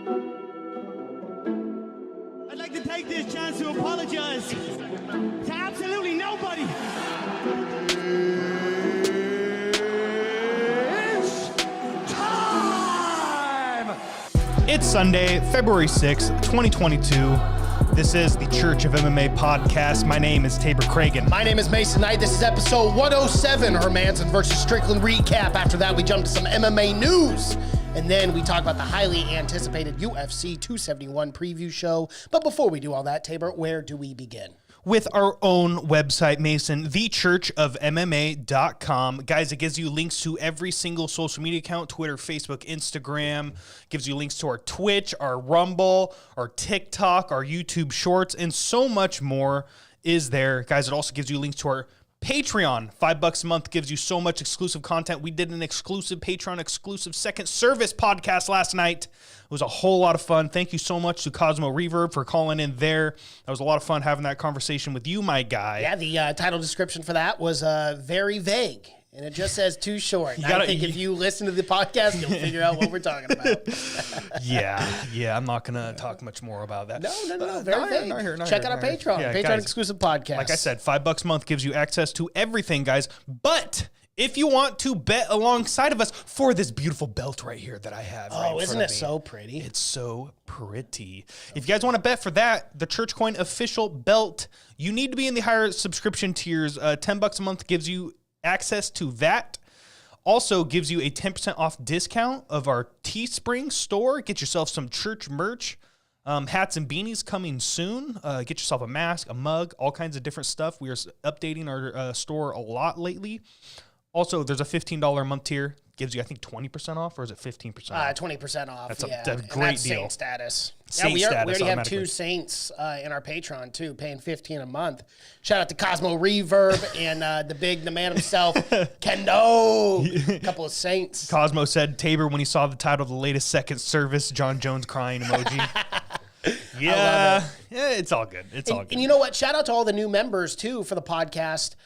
I'd like to take this chance to apologize to absolutely nobody. It's time! It's Sunday, February 6th, 2022. This is the Church of MMA podcast. My name is Tabor Cragen. My name is Mason Knight. This is episode 107, Hermansson versus Strickland recap. After that, we jump to some MMA news. And then we talk about the highly anticipated UFC 271 preview show. But before we do all that, Tabor, where do we begin? With our own website, Mason, thechurchofmma.com. Guys, it gives you links to every single social media account, Twitter, Facebook, Instagram. Gives you links to our Twitch, our Rumble, our TikTok, our YouTube Shorts, and so much more is there. Guys, it also gives you links to our Patreon. $5 a month gives you so much exclusive content. We did an exclusive Patreon exclusive second service podcast last night. It was a whole lot of fun. Thank you so much to Cosmo Reverb for calling in there. That was a lot of fun having that conversation with you, my guy. Yeah, the title description for that was very vague. And it just says too short. I think if you listen to the podcast, you'll figure out what we're talking about. Yeah. I'm not going to talk much more about that. No. Very vague. Check out our Patreon. Yeah, Patreon guys, exclusive podcast. Like I said, $5 a month gives you access to everything, guys. But if you want to bet alongside of us for this beautiful belt right here that I have. Oh, isn't it so pretty? It's so pretty. If you guys want to bet for that, the Church Coin official belt, you need to be in the higher subscription tiers. $10 a month gives you access to that. Also gives you a 10% off discount of our Teespring store. Get yourself some church merch. Hats and beanies coming soon. Get yourself a mask, a mug, all kinds of different stuff. We are updating our store a lot lately. Also, there's a $15 a month tier. Gives you, I think, 20% off, or is it 15% off? 20% off. That's a and great that's deal. Saint status. Saint we already status have two Saints in our Patreon, too, paying $15 a month. Shout out to Cosmo Reverb and the man himself, Kendo. A couple of Saints. Cosmo said, Tabor, when he saw the title of the latest second service, Jon Jones crying emoji. Yeah, it's all good. It's all good. And you know what? Shout out to all the new members, too, for the podcast.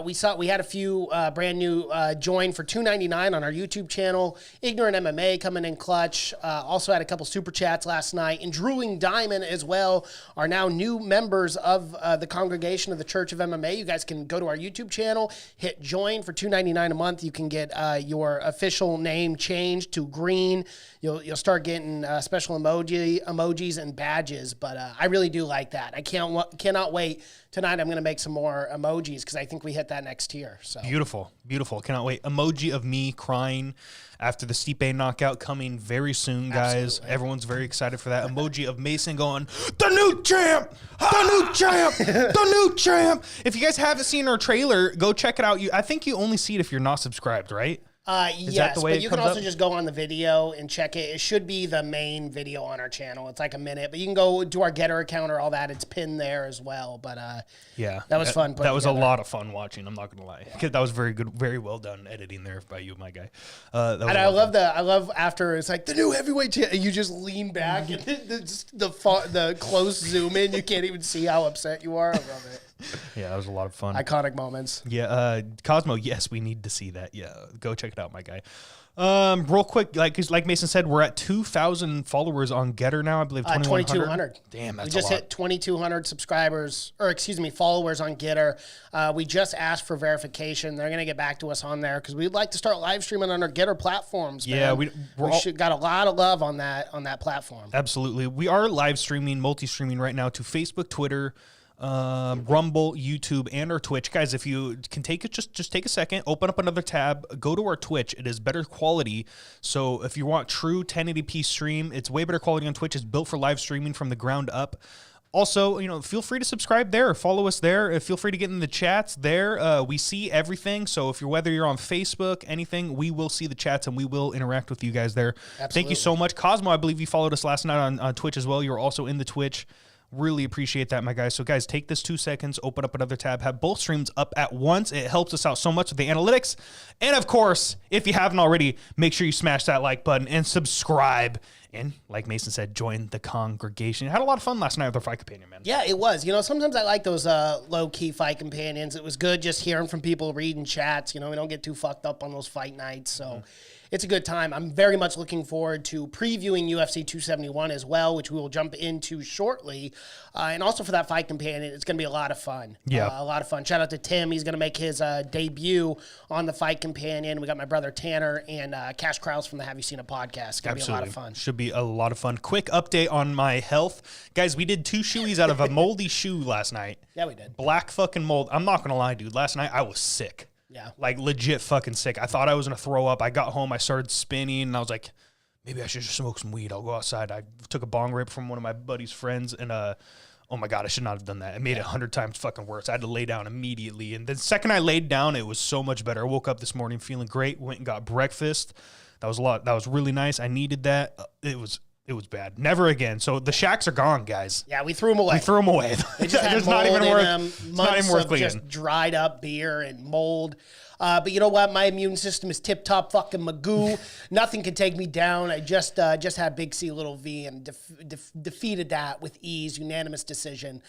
We had a few brand new join for $2.99 on our YouTube channel. Ignorant MMA coming in clutch. Also had a couple super chats last night. And Drooling Diamond as well are now new members of the congregation of the Church of MMA. You guys can go to our YouTube channel, hit join for $2.99 a month. You can get your official name changed to green. You'll start getting special emojis and badges. But I really do like that. I cannot wait. Tonight I'm going to make some more emojis because I think we hit that next tier. So Beautiful. Cannot wait. Emoji of me crying after the Stipe knockout coming very soon, guys. Absolutely. Everyone's very excited for that. Emoji of Mason going, the new champ, the new champ, the new champ. If you guys haven't seen our trailer, go check it out. I think you only see it if you're not subscribed, right? Yes, but you can also just go on the video and check it. It should be the main video on our channel. It's like a minute, but you can go to our Getter account or all that. It's pinned there as well. But yeah, that was fun. That was a lot of fun watching. I'm not gonna lie. That was very good, very well done editing there by you, my guy. And I love after it's like the new heavyweight champ. You just lean back and the close zoom in. You can't even see how upset you are. I love it. Yeah, that was a lot of fun. Iconic moments. Yeah, Cosmo, yes, we need to see that. Yeah, go check it out, my guy. Real quick, like Mason said, we're at 2,000 followers on Getter now. I believe 2,200. Damn, that's we just a lot. hit 2,200 followers on Getter. We just asked for verification. They're gonna get back to us on there because we'd like to start live streaming on our Getter platforms. Yeah, man. we got a lot of love on that platform. Absolutely, we are live streaming, multi-streaming right now to Facebook, Twitter, Rumble, YouTube, and our Twitch. Guys, if you can take it, just take a second, open up another tab, go to our Twitch. It is better quality. So if you want true 1080p stream, it's way better quality on Twitch. It's built for live streaming from the ground up. Also, feel free to subscribe there, follow us there. Feel free to get in the chats there. We see everything. So whether you're on Facebook, anything, we will see the chats and we will interact with you guys there. Absolutely. Thank you so much. Cosmo, I believe you followed us last night on Twitch as well. You're also in the Twitch. Really appreciate that, my guys. So, guys, take this 2 seconds, open up another tab, have both streams up at once. It helps us out so much with the analytics. And, of course, if you haven't already, make sure you smash that like button and subscribe. And, like Mason said, join the congregation. Had a lot of fun last night with our fight companion, man. Yeah, it was. Sometimes I like those low-key fight companions. It was good just hearing from people, reading chats. We don't get too fucked up on those fight nights. So it's a good time. I'm very much looking forward to previewing UFC 271 as well, which we will jump into shortly. And also for that fight companion, it's going to be a lot of fun. Yeah. A lot of fun. Shout out to Tim. He's going to make his debut on the fight companion. We got my brother Tanner and Cash Krause from the Have You Seen a Podcast. It's going to be a lot of fun. Should be a lot of fun. Quick update on my health. Guys, we did 2 shoeies out of a moldy shoe last night. Yeah, we did. Black fucking mold. I'm not going to lie, dude. Last night I was sick. Yeah. Like legit fucking sick. I thought I was going to throw up. I got home. I started spinning and I was like, maybe I should just smoke some weed. I'll go outside. I took a bong rip from one of my buddy's friends and oh my God, I should not have done that. It made it 100 times fucking worse. I had to lay down immediately. And the second I laid down, it was so much better. I woke up this morning feeling great, went and got breakfast. That was a lot. That was really nice. I needed that. It was bad. Never again. So the shacks are gone, guys. Yeah, we threw them away. They just had It's not even mold in worth. them, It's not months even worth of cleaning. just dried up beer and mold. But you know what? My immune system is tip top fucking magoo. Nothing can take me down. I just had Big C Little V and defeated that with ease, unanimous decision.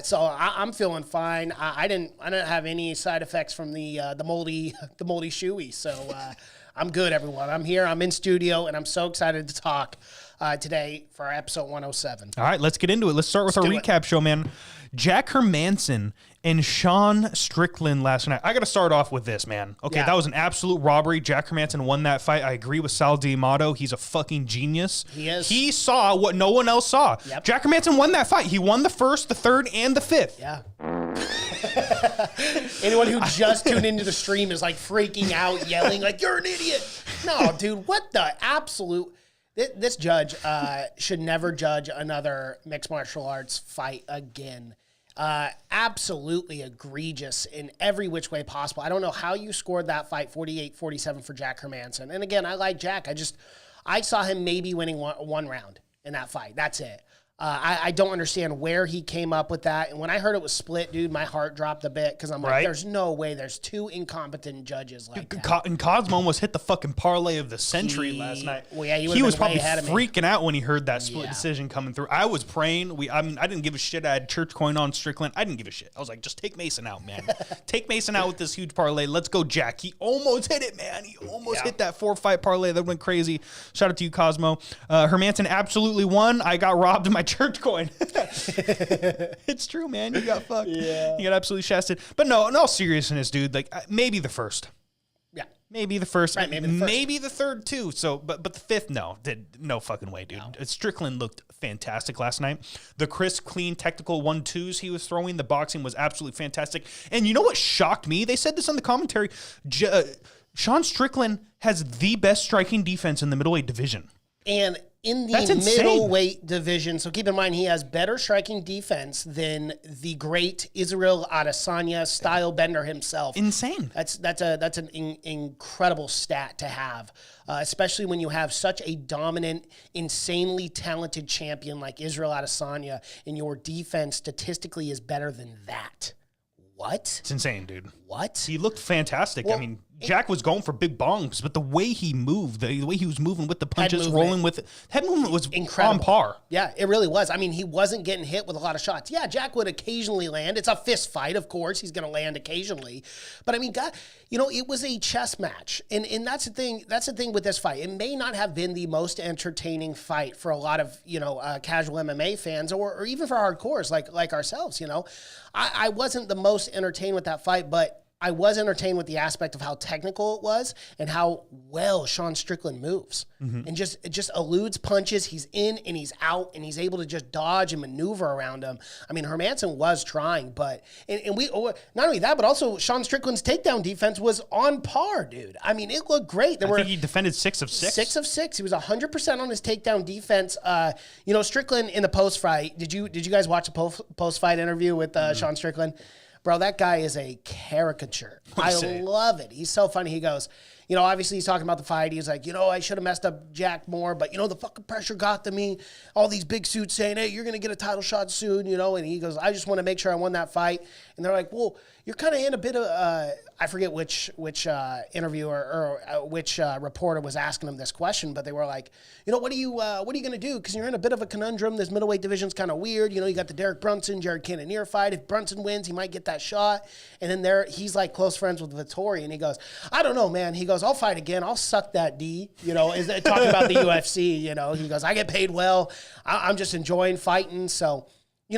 So I'm feeling fine. I didn't have any side effects from the moldy shoey. So I'm good, everyone. I'm here. I'm in studio, and I'm so excited to talk today for our episode 107. All right, let's get into it. Let's start with our recap show, man. Jack Hermansson and Sean Strickland last night. I got to start off with this, man. Okay, that was an absolute robbery. Jack Hermansson won that fight. I agree with Sal D'Amato. He's a fucking genius. He is. He saw what no one else saw. Yep. Jack Hermansson won that fight. He won the first, the third, and the fifth. Yeah. Anyone who just tuned into the stream is like freaking out, yelling like, you're an idiot. No, dude, what the absolute... This judge should never judge another mixed martial arts fight again. Absolutely egregious in every which way possible. I don't know how you scored that fight 48-47 for Jack Hermansson. And again, I like Jack. I saw him maybe winning one round in that fight. That's it. I don't understand where he came up with that. And when I heard it was split, dude, my heart dropped a bit because I'm like, there's no way there's 2 incompetent judges like that. And Cosmo almost hit the fucking parlay of the century last night. Well, yeah, he was probably freaking out when he heard that split Yeah. decision coming through. I was praying. I didn't give a shit. I had church coin on Strickland. I didn't give a shit. I was like, just take Mason out, man. Take Mason out with this huge parlay. Let's go, Jack. He almost hit it, man. He almost hit that 4-fight parlay. That went crazy. Shout out to you, Cosmo. Hermansson absolutely won. I got robbed of my church coin. It's true, man. You got fucked. Yeah. You got absolutely shasted. But no, in all seriousness, dude, like maybe the first. Yeah. Maybe the first. Right, maybe the first. Maybe the third too. So but the fifth, no fucking way, dude. No. Strickland looked fantastic last night. The crisp, clean, technical 1-2s he was throwing, the boxing was absolutely fantastic. And you know what shocked me? They said this on the commentary. Sean Strickland has the best striking defense in the middleweight division. And in the middleweight division, so keep in mind he has better striking defense than the great Israel Adesanya style bender himself. Insane. That's an incredible stat to have, especially when you have such a dominant, insanely talented champion like Israel Adesanya, and your defense statistically is better than that. What? It's insane, dude. What? He looked fantastic. Well, I mean, Jack was going for big bongs, but the way he moved, the way he was moving with the punches, rolling with it, head movement was incredible. On par. Yeah, it really was. I mean, he wasn't getting hit with a lot of shots. Yeah, Jack would occasionally land. It's a fist fight, of course. He's going to land occasionally. But I mean, God, it was a chess match. And that's the thing. That's the thing with this fight. It may not have been the most entertaining fight for a lot of, casual MMA fans or even for hardcores like ourselves, I wasn't the most entertained with that fight, but I was entertained with the aspect of how technical it was and how well Sean Strickland moves. And it just eludes punches. He's in and he's out and he's able to just dodge and maneuver around him. I mean, Hermansson was trying, but and we not only that, but also Sean Strickland's takedown defense was on par, dude. I mean, it looked great. I think he defended 6 of 6. 6 of 6. He was 100% on his takedown defense. Strickland in the post fight. Did you guys watch the post fight interview with Sean Strickland? Bro, that guy is a caricature. I love it. He's so funny. He goes, obviously he's talking about the fight. He's like, I should have messed up Jack more, but, the fucking pressure got to me. All these big suits saying, hey, you're going to get a title shot soon, and he goes, I just want to make sure I won that fight. And they're like, well, you're kind of in a bit of I forget which interviewer or which reporter was asking him this question, but they were like, what are you going to do? Because you're in a bit of a conundrum. This middleweight division's kind of weird. You got the Derek Brunson, Jared Cannonier fight. If Brunson wins, he might get that shot. And then he's like close friends with Vettori, and he goes, I don't know, man. He goes, I'll fight again. I'll suck that D. Is talking about the UFC. He goes, I get paid well. I'm just enjoying fighting. So,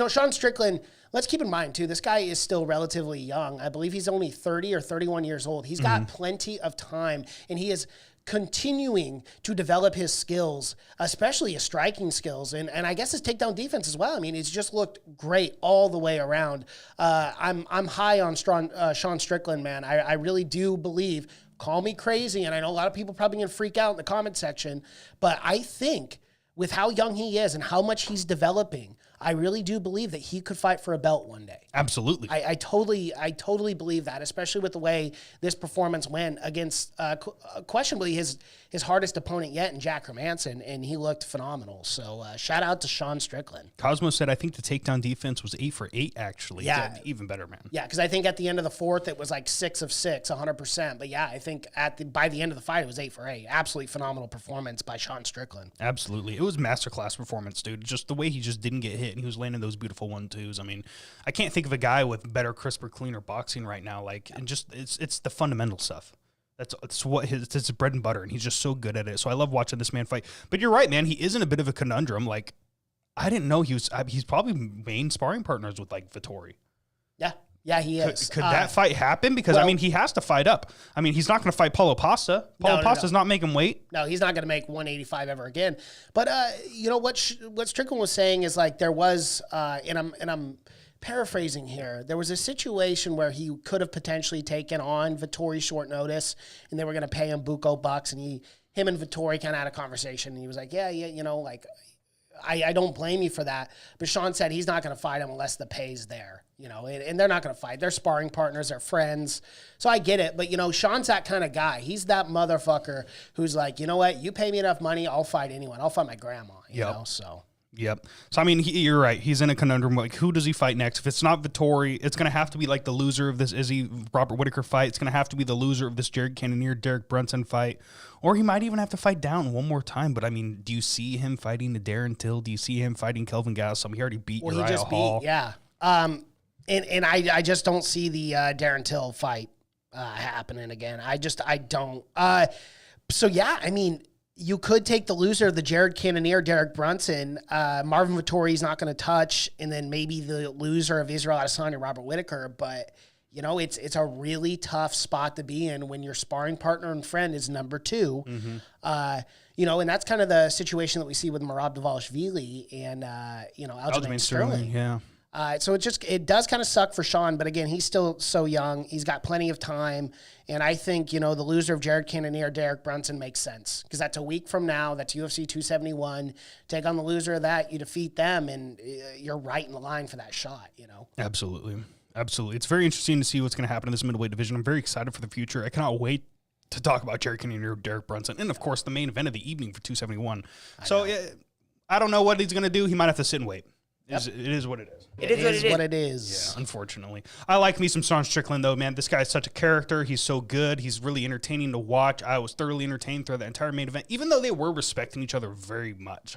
Sean Strickland. Let's keep in mind, too, this guy is still relatively young. I believe he's only 30 or 31 years old. He's got plenty of time, and he is continuing to develop his skills, especially his striking skills, and I guess his takedown defense as well. I mean, he's just looked great all the way around. I'm high on Sean Strickland, man. I really do believe, call me crazy, and I know a lot of people probably going to freak out in the comment section, but I think with how young he is and how much he's developing, I really do believe that he could fight for a belt one day. Absolutely. I totally believe that, especially with the way this performance went against questionably his hardest opponent yet in Jack Hermansson, and he looked phenomenal. So shout out to Sean Strickland. Cosmo said, I think the takedown defense was 8 for 8, actually. Yeah. Even better, man. Yeah, because I think at the end of the fourth, it was like 6 of 6, 100%. But yeah, I think by the end of the fight, it was 8 for 8. Absolutely phenomenal performance by Sean Strickland. Absolutely. It was masterclass performance, dude. Just the way he just didn't get hit, and he was landing those beautiful 1-2s. I mean, I can't think of a guy with better, crisper, cleaner boxing right now. And just it's the fundamental stuff. It's what it's bread and butter, and he's just so good at it. So I love watching this man fight. But you're right, man. He is in a bit of a conundrum. Like, I didn't know he's probably main sparring partners with like Vettori. Yeah, he is. Could that fight happen? Because, I mean, he has to fight up. I mean, he's not going to fight Paulo Costa. Paulo Costa's not making weight. No, he's not going to make 185 ever again. But, what Strickland was saying is, like, there was, and I'm paraphrasing here, there was a situation where he could have potentially taken on Vettori short notice, and they were going to pay him buco bucks, and him and Vettori kind of had a conversation, and he was like, yeah, like, I don't blame you for that. But Sean said he's not going to fight him unless the pay's there, and they're not going to fight. They're sparring partners. They're friends. So I get it. But, Sean's that kind of guy. He's that motherfucker who's like, you know what? You pay me enough money, I'll fight anyone. I'll fight my grandma, you know, so. Yep. So, I mean, you're right. He's in a conundrum. Like, who does he fight next? If it's not Vettori, it's going to have to be like the loser of this Robert Whittaker fight. It's going to have to be the loser of this Jared Cannonier, Derek Brunson fight. Or he might even have to fight down one more time. But, I mean, do you see him fighting the Darren Till? Do you see him fighting Kelvin Gastelum? He already beat Uriah Hall. Yeah. And I just don't see the Darren Till fight happening again. I don't. So, yeah, I mean, you could take the loser of the Jared Cannonier, Derek Brunson. Marvin Vettori's not going to touch, and then maybe the loser of Israel Adesanya, Robert Whittaker. But, it's a really tough spot to be in when your sparring partner and friend is number 2. Mm-hmm. And that's kind of the situation that we see with Merab Dvalishvili and, Aljamain Sterling. Yeah. So it does kind of suck for Sean, but again, he's still so young. He's got plenty of time. And I think, the loser of Jared Cannonier, Derek Brunson makes sense because that's a week from now. That's UFC 271. Take on the loser of that, you defeat them, and you're right in the line for that shot, Absolutely. Absolutely. It's very interesting to see what's going to happen in this middleweight division. I'm very excited for the future. I cannot wait to talk about Jared Cannonier, Derek Brunson, and, of course, the main event of the evening for 271. I don't know what he's going to do. He might have to sit and wait. Yep. It is what it is. It is what it is. Yeah, unfortunately. I like me some Sean Strickland, though, man. This guy's such a character. He's so good. He's really entertaining to watch. I was thoroughly entertained throughout the entire main event, even though they were respecting each other very much.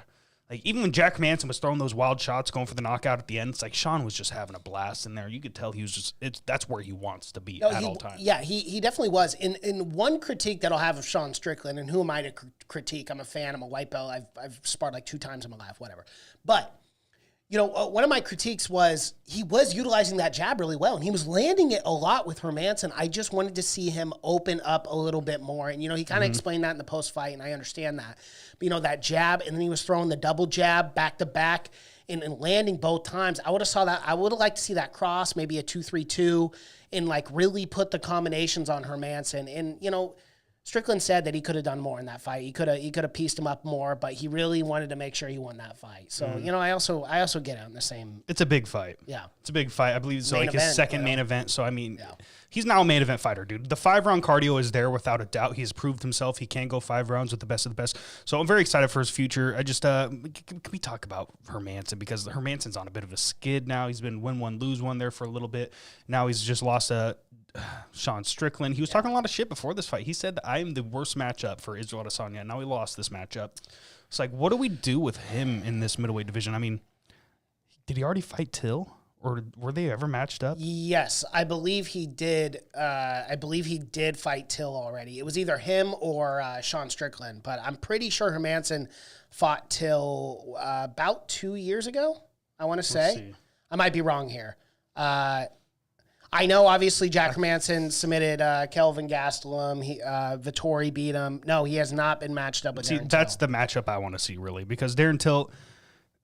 Like, even when Jack Hermansson was throwing those wild shots, going for the knockout at the end, it's like Sean was just having a blast in there. You could tell he was just, that's where he wants to be at all times. Yeah, he definitely was. In one critique that I'll have of Sean Strickland, and who am I to critique? I'm a fan. I'm a white belt. I've sparred like 2 times in my life, whatever. But one of my critiques was he was utilizing that jab really well, and he was landing it a lot with Hermansson. I just wanted to see him open up a little bit more. And, he kind of explained that in the post-fight, and I understand that. But, that jab, and then he was throwing the double jab back-to-back and landing both times. I would have liked to see that cross, maybe a 2-3-2, and, like, really put the combinations on Hermansson. And, Strickland said that he could have done more in that fight. He could have pieced him up more, but he really wanted to make sure he won that fight. So I also get it on the same. It's a big fight. Yeah, it's a big fight. I believe it's main like event, his second main event. So I mean, he's now a main event fighter, dude. The 5-round cardio is there without a doubt. He's proved himself. He can go 5 rounds with the best of the best. So I'm very excited for his future. I just can we talk about Hermansson, because Hermansson's on a bit of a skid now. He's been win one, lose one there for a little bit. Now he's just lost a. Sean Strickland. He was talking a lot of shit before this fight. He said that I am the worst matchup for Israel Adesanya. Now he lost this matchup. It's like, what do we do with him in this middleweight division? I mean, did he already fight Till, or were they ever matched up? Yes, I believe he did. I believe he did fight Till already. It was either him or Sean Strickland, but I'm pretty sure Hermansson fought Till about 2 years ago. I want to say. I might be wrong here. I know, obviously, Jack Hermansson submitted Kelvin Gastelum. Vettori beat him. No, he has not been matched up with Darren that's Till. the matchup I want to see, really, because Darren Till,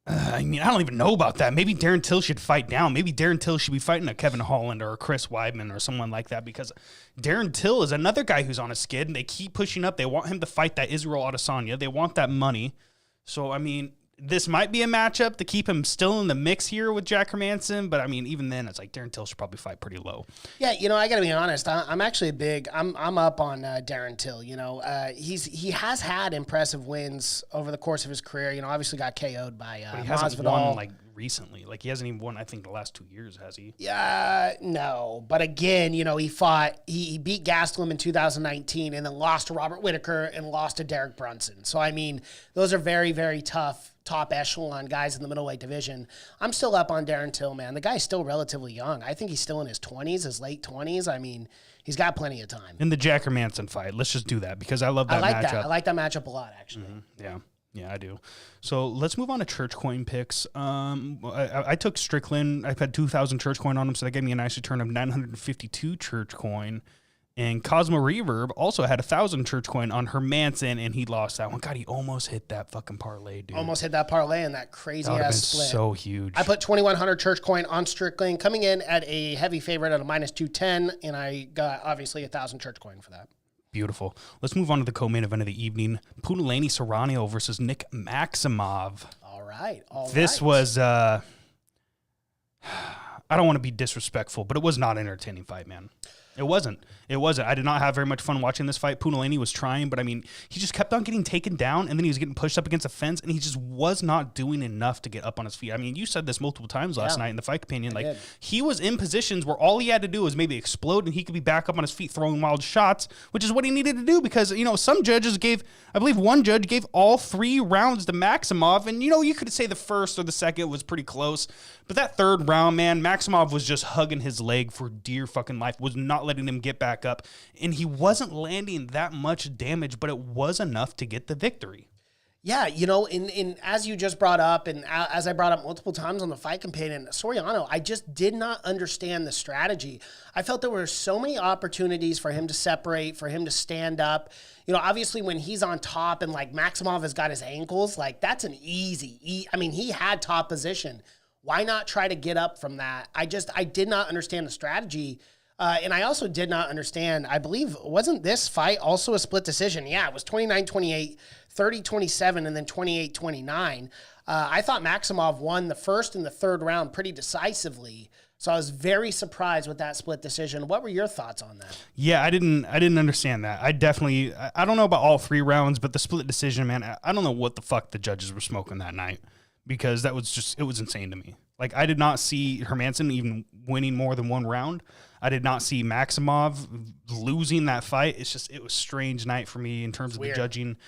I mean, I don't even know about that. Maybe Darren Till should fight down. Maybe Darren Till should be fighting a Kevin Holland or a Chris Weidman or someone like that, because Darren Till is another guy who's on a skid, and they keep pushing up. They want him to fight that Israel Adesanya. They want that money. So, I mean, this might be a matchup to keep him still in the mix here with Jack Hermansson, but I mean, even then, it's like Darren Till should probably fight pretty low. Yeah, I got to be honest. I'm actually I'm up on Darren Till. He has had impressive wins over the course of his career. Obviously got KO'd by But he hasn't won like recently. Like, he hasn't even won, I think, the last 2 years, has he? Yeah, no. But again, he beat Gastelum in 2019 and then lost to Robert Whittaker and lost to Derek Brunson. So, I mean, those are very, very tough top echelon guys in the middleweight division. I'm still up on Darren Till, man. The guy's still relatively young. I think he's still in his 20s, his late 20s. I mean, he's got plenty of time. In the Jack Hermansson fight, let's just do that, because I love that matchup. I like that matchup a lot, actually. Mm-hmm. Yeah, I do. So let's move on to church coin picks. I took Strickland. I've had 2,000 church coin on him, so that gave me a nice return of 952 church coin. And Cosmo Reverb also had 1,000 church coin on Hermansson, and he lost that one. God, he almost hit that fucking parlay, dude. Almost hit that parlay and that crazy ass split. So huge. I put 2,100 church coin on Strickland, coming in at a heavy favorite at a -210, and I got obviously 1,000 church coin for that. Beautiful. Let's move on to the co-main event of the evening: Punahele Serrano versus Nick Maximov. All right. This was. I don't want to be disrespectful, but it was not an entertaining fight, man. It wasn't. I did not have very much fun watching this fight. Punahele was trying, but I mean, he just kept on getting taken down, and then he was getting pushed up against a fence, and he just was not doing enough to get up on his feet. I mean, you said this multiple times last night in the fight opinion. Like, he was in positions where all he had to do was maybe explode, and he could be back up on his feet throwing wild shots, which is what he needed to do, because, some judges I believe one judge gave all 3 rounds to Maximov, and, you could say the first or the second was pretty close, but that third round, man, Maximov was just hugging his leg for dear fucking life, was not letting him get back up, and he wasn't landing that much damage, but it was enough to get the victory. Yeah, in as you just brought up, and as I brought up multiple times on the fight companion, Soriano, I just did not understand the strategy. I felt there were so many opportunities for him to separate, for him to stand up. Obviously when he's on top and like Maximov has got his ankles, like that's an easy. I mean, he had top position. Why not try to get up from that? I did not understand the strategy. And I also did not understand, I believe, wasn't this fight also a split decision? Yeah, it was 29-28, 30-27, and then 28-29. I thought Maximov won the first and the third round pretty decisively. So I was very surprised with that split decision. What were your thoughts on that? Yeah, I didn't understand that. I don't know about all 3 rounds, but the split decision, man, I don't know what the fuck the judges were smoking that night, because it was insane to me. Like, I did not see Hermansson even winning more than 1 round. I did not see Maximov losing that fight. It was a strange night for me in terms of the judging.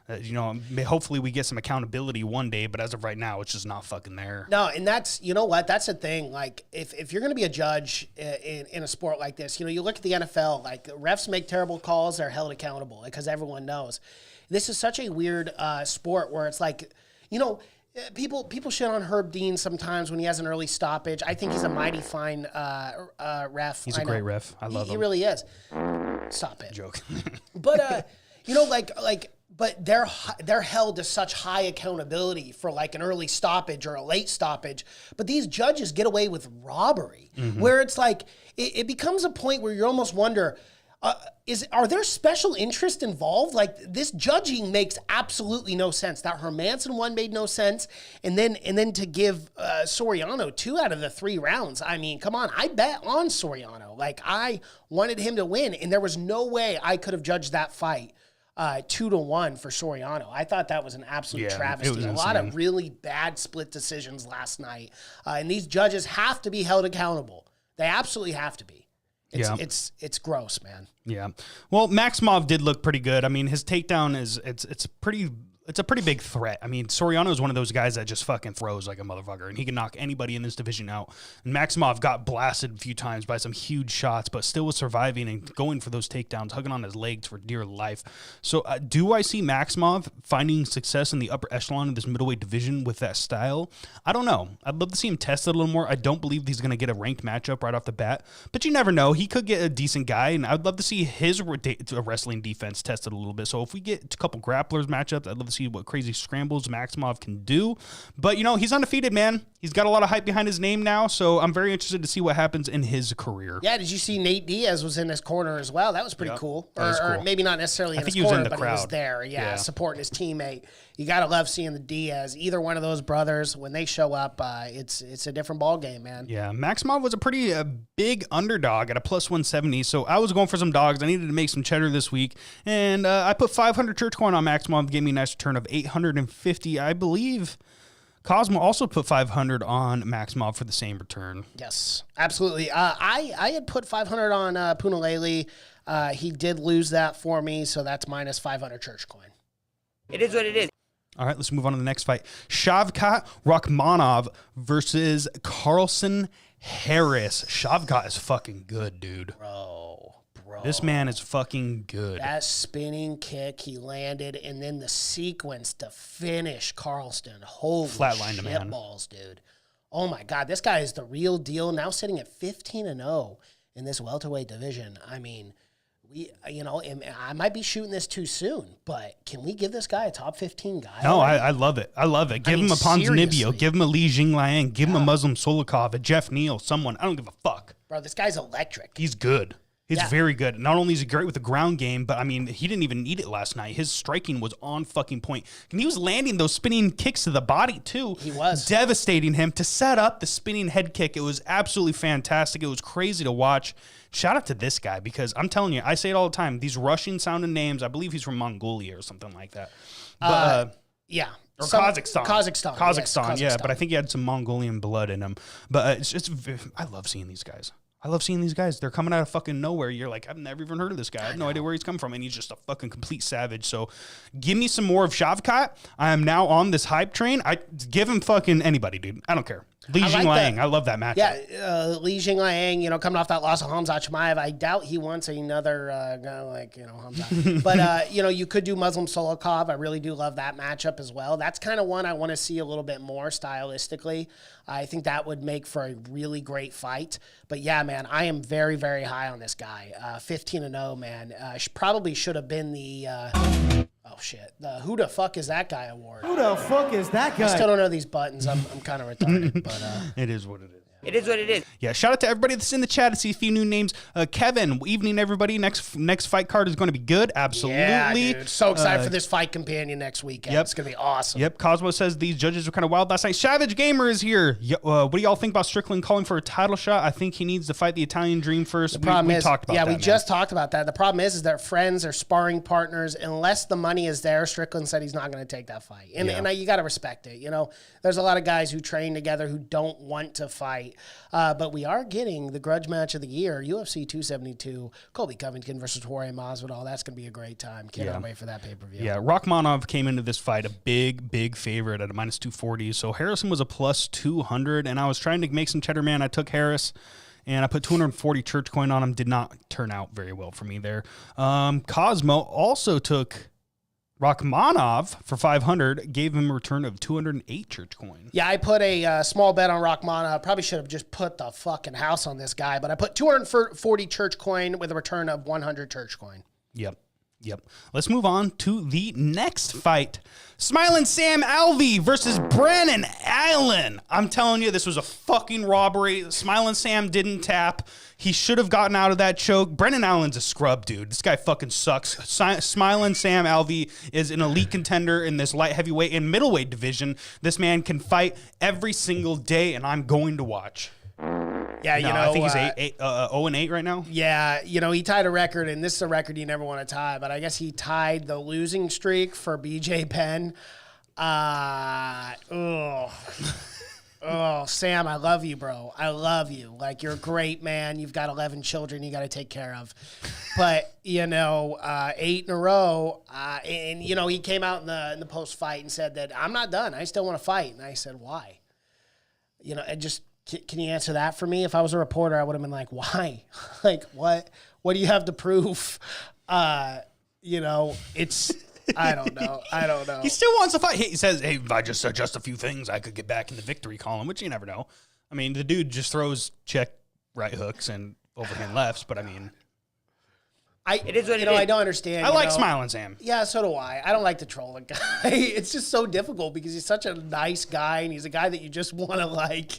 Hopefully we get some accountability one day, but as of right now, it's just not fucking there. No, and that's the thing. Like, if you're going to be a judge in a sport like this, you look at the NFL, like, refs make terrible calls, they're held accountable because everyone knows. This is such a weird sport where it's like, people shit on Herb Dean sometimes when he has an early stoppage. I think he's a mighty fine ref. He's a great ref. I love him. He really is. Stop it. Joke. But but they're held to such high accountability for like an early stoppage or a late stoppage. But these judges get away with robbery, where it's like it becomes a point where you almost wonder, Are there special interest involved? Like, this judging makes absolutely no sense. That Hermansson one made no sense, and then to give Soriano 2 out of the 3 rounds. I mean, come on, I bet on Soriano. Like, I wanted him to win, and there was no way I could have judged that fight 2-1 for Soriano. I thought that was an absolute travesty. A lot of really bad split decisions last night, and these judges have to be held accountable. They absolutely have to be. It's gross, man. Yeah. Well, Maximov did look pretty good. I mean, his takedown it's a pretty big threat. I mean, Soriano is one of those guys that just fucking throws like a motherfucker, and he can knock anybody in this division out. And Maximov got blasted a few times by some huge shots, but still was surviving and going for those takedowns, hugging on his legs for dear life. So do I see Maximov finding success in the upper echelon of this middleweight division with that style? I don't know. I'd love to see him tested a little more. I don't believe he's going to get a ranked matchup right off the bat, but you never know. He could get a decent guy, and I'd love to see his wrestling defense tested a little bit. So if we get a couple grapplers matchups, I'd love to see what crazy scrambles Maximov can do. But, you know, he's undefeated, man. He's got a lot of hype behind his name now, so I'm very interested to see what happens in his career. Yeah, did you see Nate Diaz was in his corner as well? That was pretty cool. Or maybe not necessarily in his corner, but he was there, supporting his teammate. You got to love seeing the Diaz. Either one of those brothers, when they show up, it's a different ball game, man. Yeah, Maximov was a pretty big underdog at a plus 170, so I was going for some dogs. I needed to make some cheddar this week, and I put 500 church coin on Maximov, gave me a nice return of 850, I believe. Cosmo also put 500 on Maximov for the same return. Yes, absolutely. I had put 500 on Punalele. He did lose that for me, so that's minus 500 church coin. It is what it is. All right, let's move on to the next fight. Shavkat Rakhmonov versus Carlson Harris. Shavkat is fucking good, dude. Bro. This man is fucking good. That spinning kick he landed, and then the sequence to finish Carlston. Holy Flatlined shit balls, dude. Oh, my God. This guy is the real deal. Now sitting at 15-0 in this welterweight division. I mean, I might be shooting this too soon, but can we give this guy a top 15 guy? No, I love it. I love it. Give him a Ponzinibbio. Give him a Li Jingliang. Give him a Muslim Solikov, a Jeff Neal, someone. I don't give a fuck. Bro, this guy's electric. He's good. He's very good. Not only is he great with the ground game, but, I mean, he didn't even need it last night. His striking was on fucking point. And he was landing those spinning kicks to the body, too. He was. Devastating him to set up the spinning head kick. It was absolutely fantastic. It was crazy to watch. Shout out to this guy because I'm telling you, I say it all the time. These Russian-sounding names, I believe he's from Mongolia or something like that. But, yeah. Or Kazakhstan. Kazakhstan, yeah. But I think he had some Mongolian blood in him. But I love seeing these guys. I love seeing these guys. They're coming out of fucking nowhere. You're like, I've never even heard of this guy. I have no idea where he's come from. And he's just a fucking complete savage. So give me some more of Shavkat. I am now on this hype train. I give him fucking anybody, dude. I don't care. Li Jingliang. I love that matchup. Yeah, Li Jingliang, coming off that loss of Hamzat Chimaev, I doubt he wants another guy like, Hamzat. But, you could do Muslim Solikov. I really do love that matchup as well. That's kind of one I want to see a little bit more stylistically. I think that would make for a really great fight. But, yeah, man, I am very, very high on this guy. 15-0, man. Probably should have been the... Oh, shit. The Who the Fuck Is That Guy award. Who the fuck is that guy? I still don't know these buttons. I'm kind of retarded. But it is what it is. It is what it is. Yeah, shout out to everybody that's in the chat. I see a few new names. Kevin, evening, everybody. Next fight card is going to be good. Absolutely. Yeah, dude. So excited for this fight companion next weekend. It's going to be awesome. Yep. Cosmo says these judges were kind of wild last night. Savage Gamer is here. What do y'all think about Strickland calling for a title shot? I think he needs to fight the Italian Dream first. The problem is, talked about that, we just talked about that. The problem is they're friends, they're sparring partners. Unless the money is there, Strickland said he's not going to take that fight. And you got to respect it. There's a lot of guys who train together who don't want to fight. But we are getting the grudge match of the year, UFC 272, Colby Covington versus Jorge Masvidal. That's going to be a great time. Can't wait for that pay-per-view. Yeah, Rakhmonov came into this fight a big favorite at a minus 240. So Harrison was a plus 200, and I was trying to make some cheddar, man. I took Harris, and I put 240 church coin on him. Did not turn out very well for me there. Cosmo also took Rakhmonov for 500, gave him a return of 208 church coin. Yeah, I put a small bet on Rakhmonov. Probably should have just put the fucking house on this guy, but I put 240 church coin with a return of 100 church coin. Yep. Yep. Let's move on to the next fight. Smiling Sam Alvey versus Brennan Allen. I'm telling you, this was a fucking robbery. Smiling Sam didn't tap. He should have gotten out of that choke. Brennan Allen's a scrub, dude. This guy fucking sucks. Smiling Sam Alvey is an elite contender in this light heavyweight and middleweight division. This man can fight every single day, and I'm going to watch. Yeah, No, I think he's 0-8 right now. Yeah, he tied a record, and this is a record you never want to tie, but I guess he tied the losing streak for BJ Penn. Oh, Sam, I love you, bro. I love you. Like, you're a great man. You've got 11 children you got to take care of. But, 8 in a row, and, he came out in the post-fight and said that, I'm not done. I still want to fight. And I said, why? And just... Can you answer that for me? If I was a reporter, I would have been like, why? Like, what do you have to prove? It's, I don't know. He still wants to fight. He says, hey, if I just adjust a few things, I could get back in the victory column, which you never know. I mean, the dude just throws check right hooks and overhand lefts, but I mean. It is what it is. I don't understand. I like Smiling Sam. Yeah, so do I. I don't like to troll the guy. It's just so difficult because he's such a nice guy and he's a guy that you just want to like.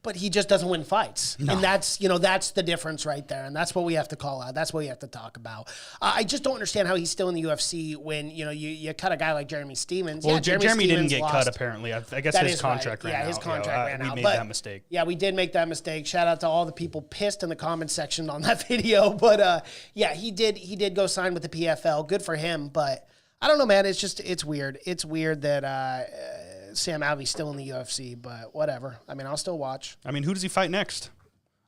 But he just doesn't win fights. No. And that's the difference right there. And that's what we have to call out. That's what we have to talk about. I just don't understand how he's still in the UFC when, you cut a guy like Jeremy Stevens. Well, yeah, Jeremy didn't get lost. cut, apparently. I guess his contract ran out. Yeah, his contract ran out. We made that mistake. Yeah, we did make that mistake. Shout out to all the people pissed in the comment section on that video. But, he did go sign with the PFL. Good for him. But I don't know, man. It's weird. It's weird that... Sam Alvey's still in the UFC, but whatever. I mean, I'll still watch. I mean, who does he fight next?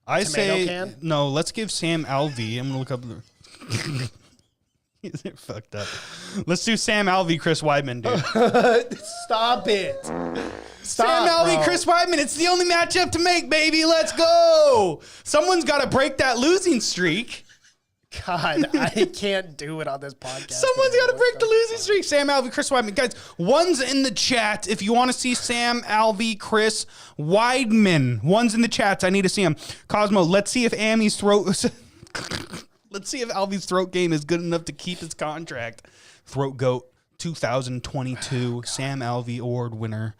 No, let's give Sam Alvey. I'm going to look up Is it fucked up? Let's do Sam Alvey, Chris Weidman, dude. Stop it. Sam Alvey, bro. Chris Weidman. It's the only matchup to make, baby. Let's go. Someone's got to break that losing streak. God, I can't do it on this podcast. Someone's got to break the losing streak. Sam Alvey, Chris Weidman. Guys, one's in the chat. If you want to see Sam Alvey, Chris Weidman, one's in the chats. I need to see him. Cosmo, let's see if Alvey's throat game is good enough to keep his contract. Throat Goat 2022 Sam Alvey Award winner.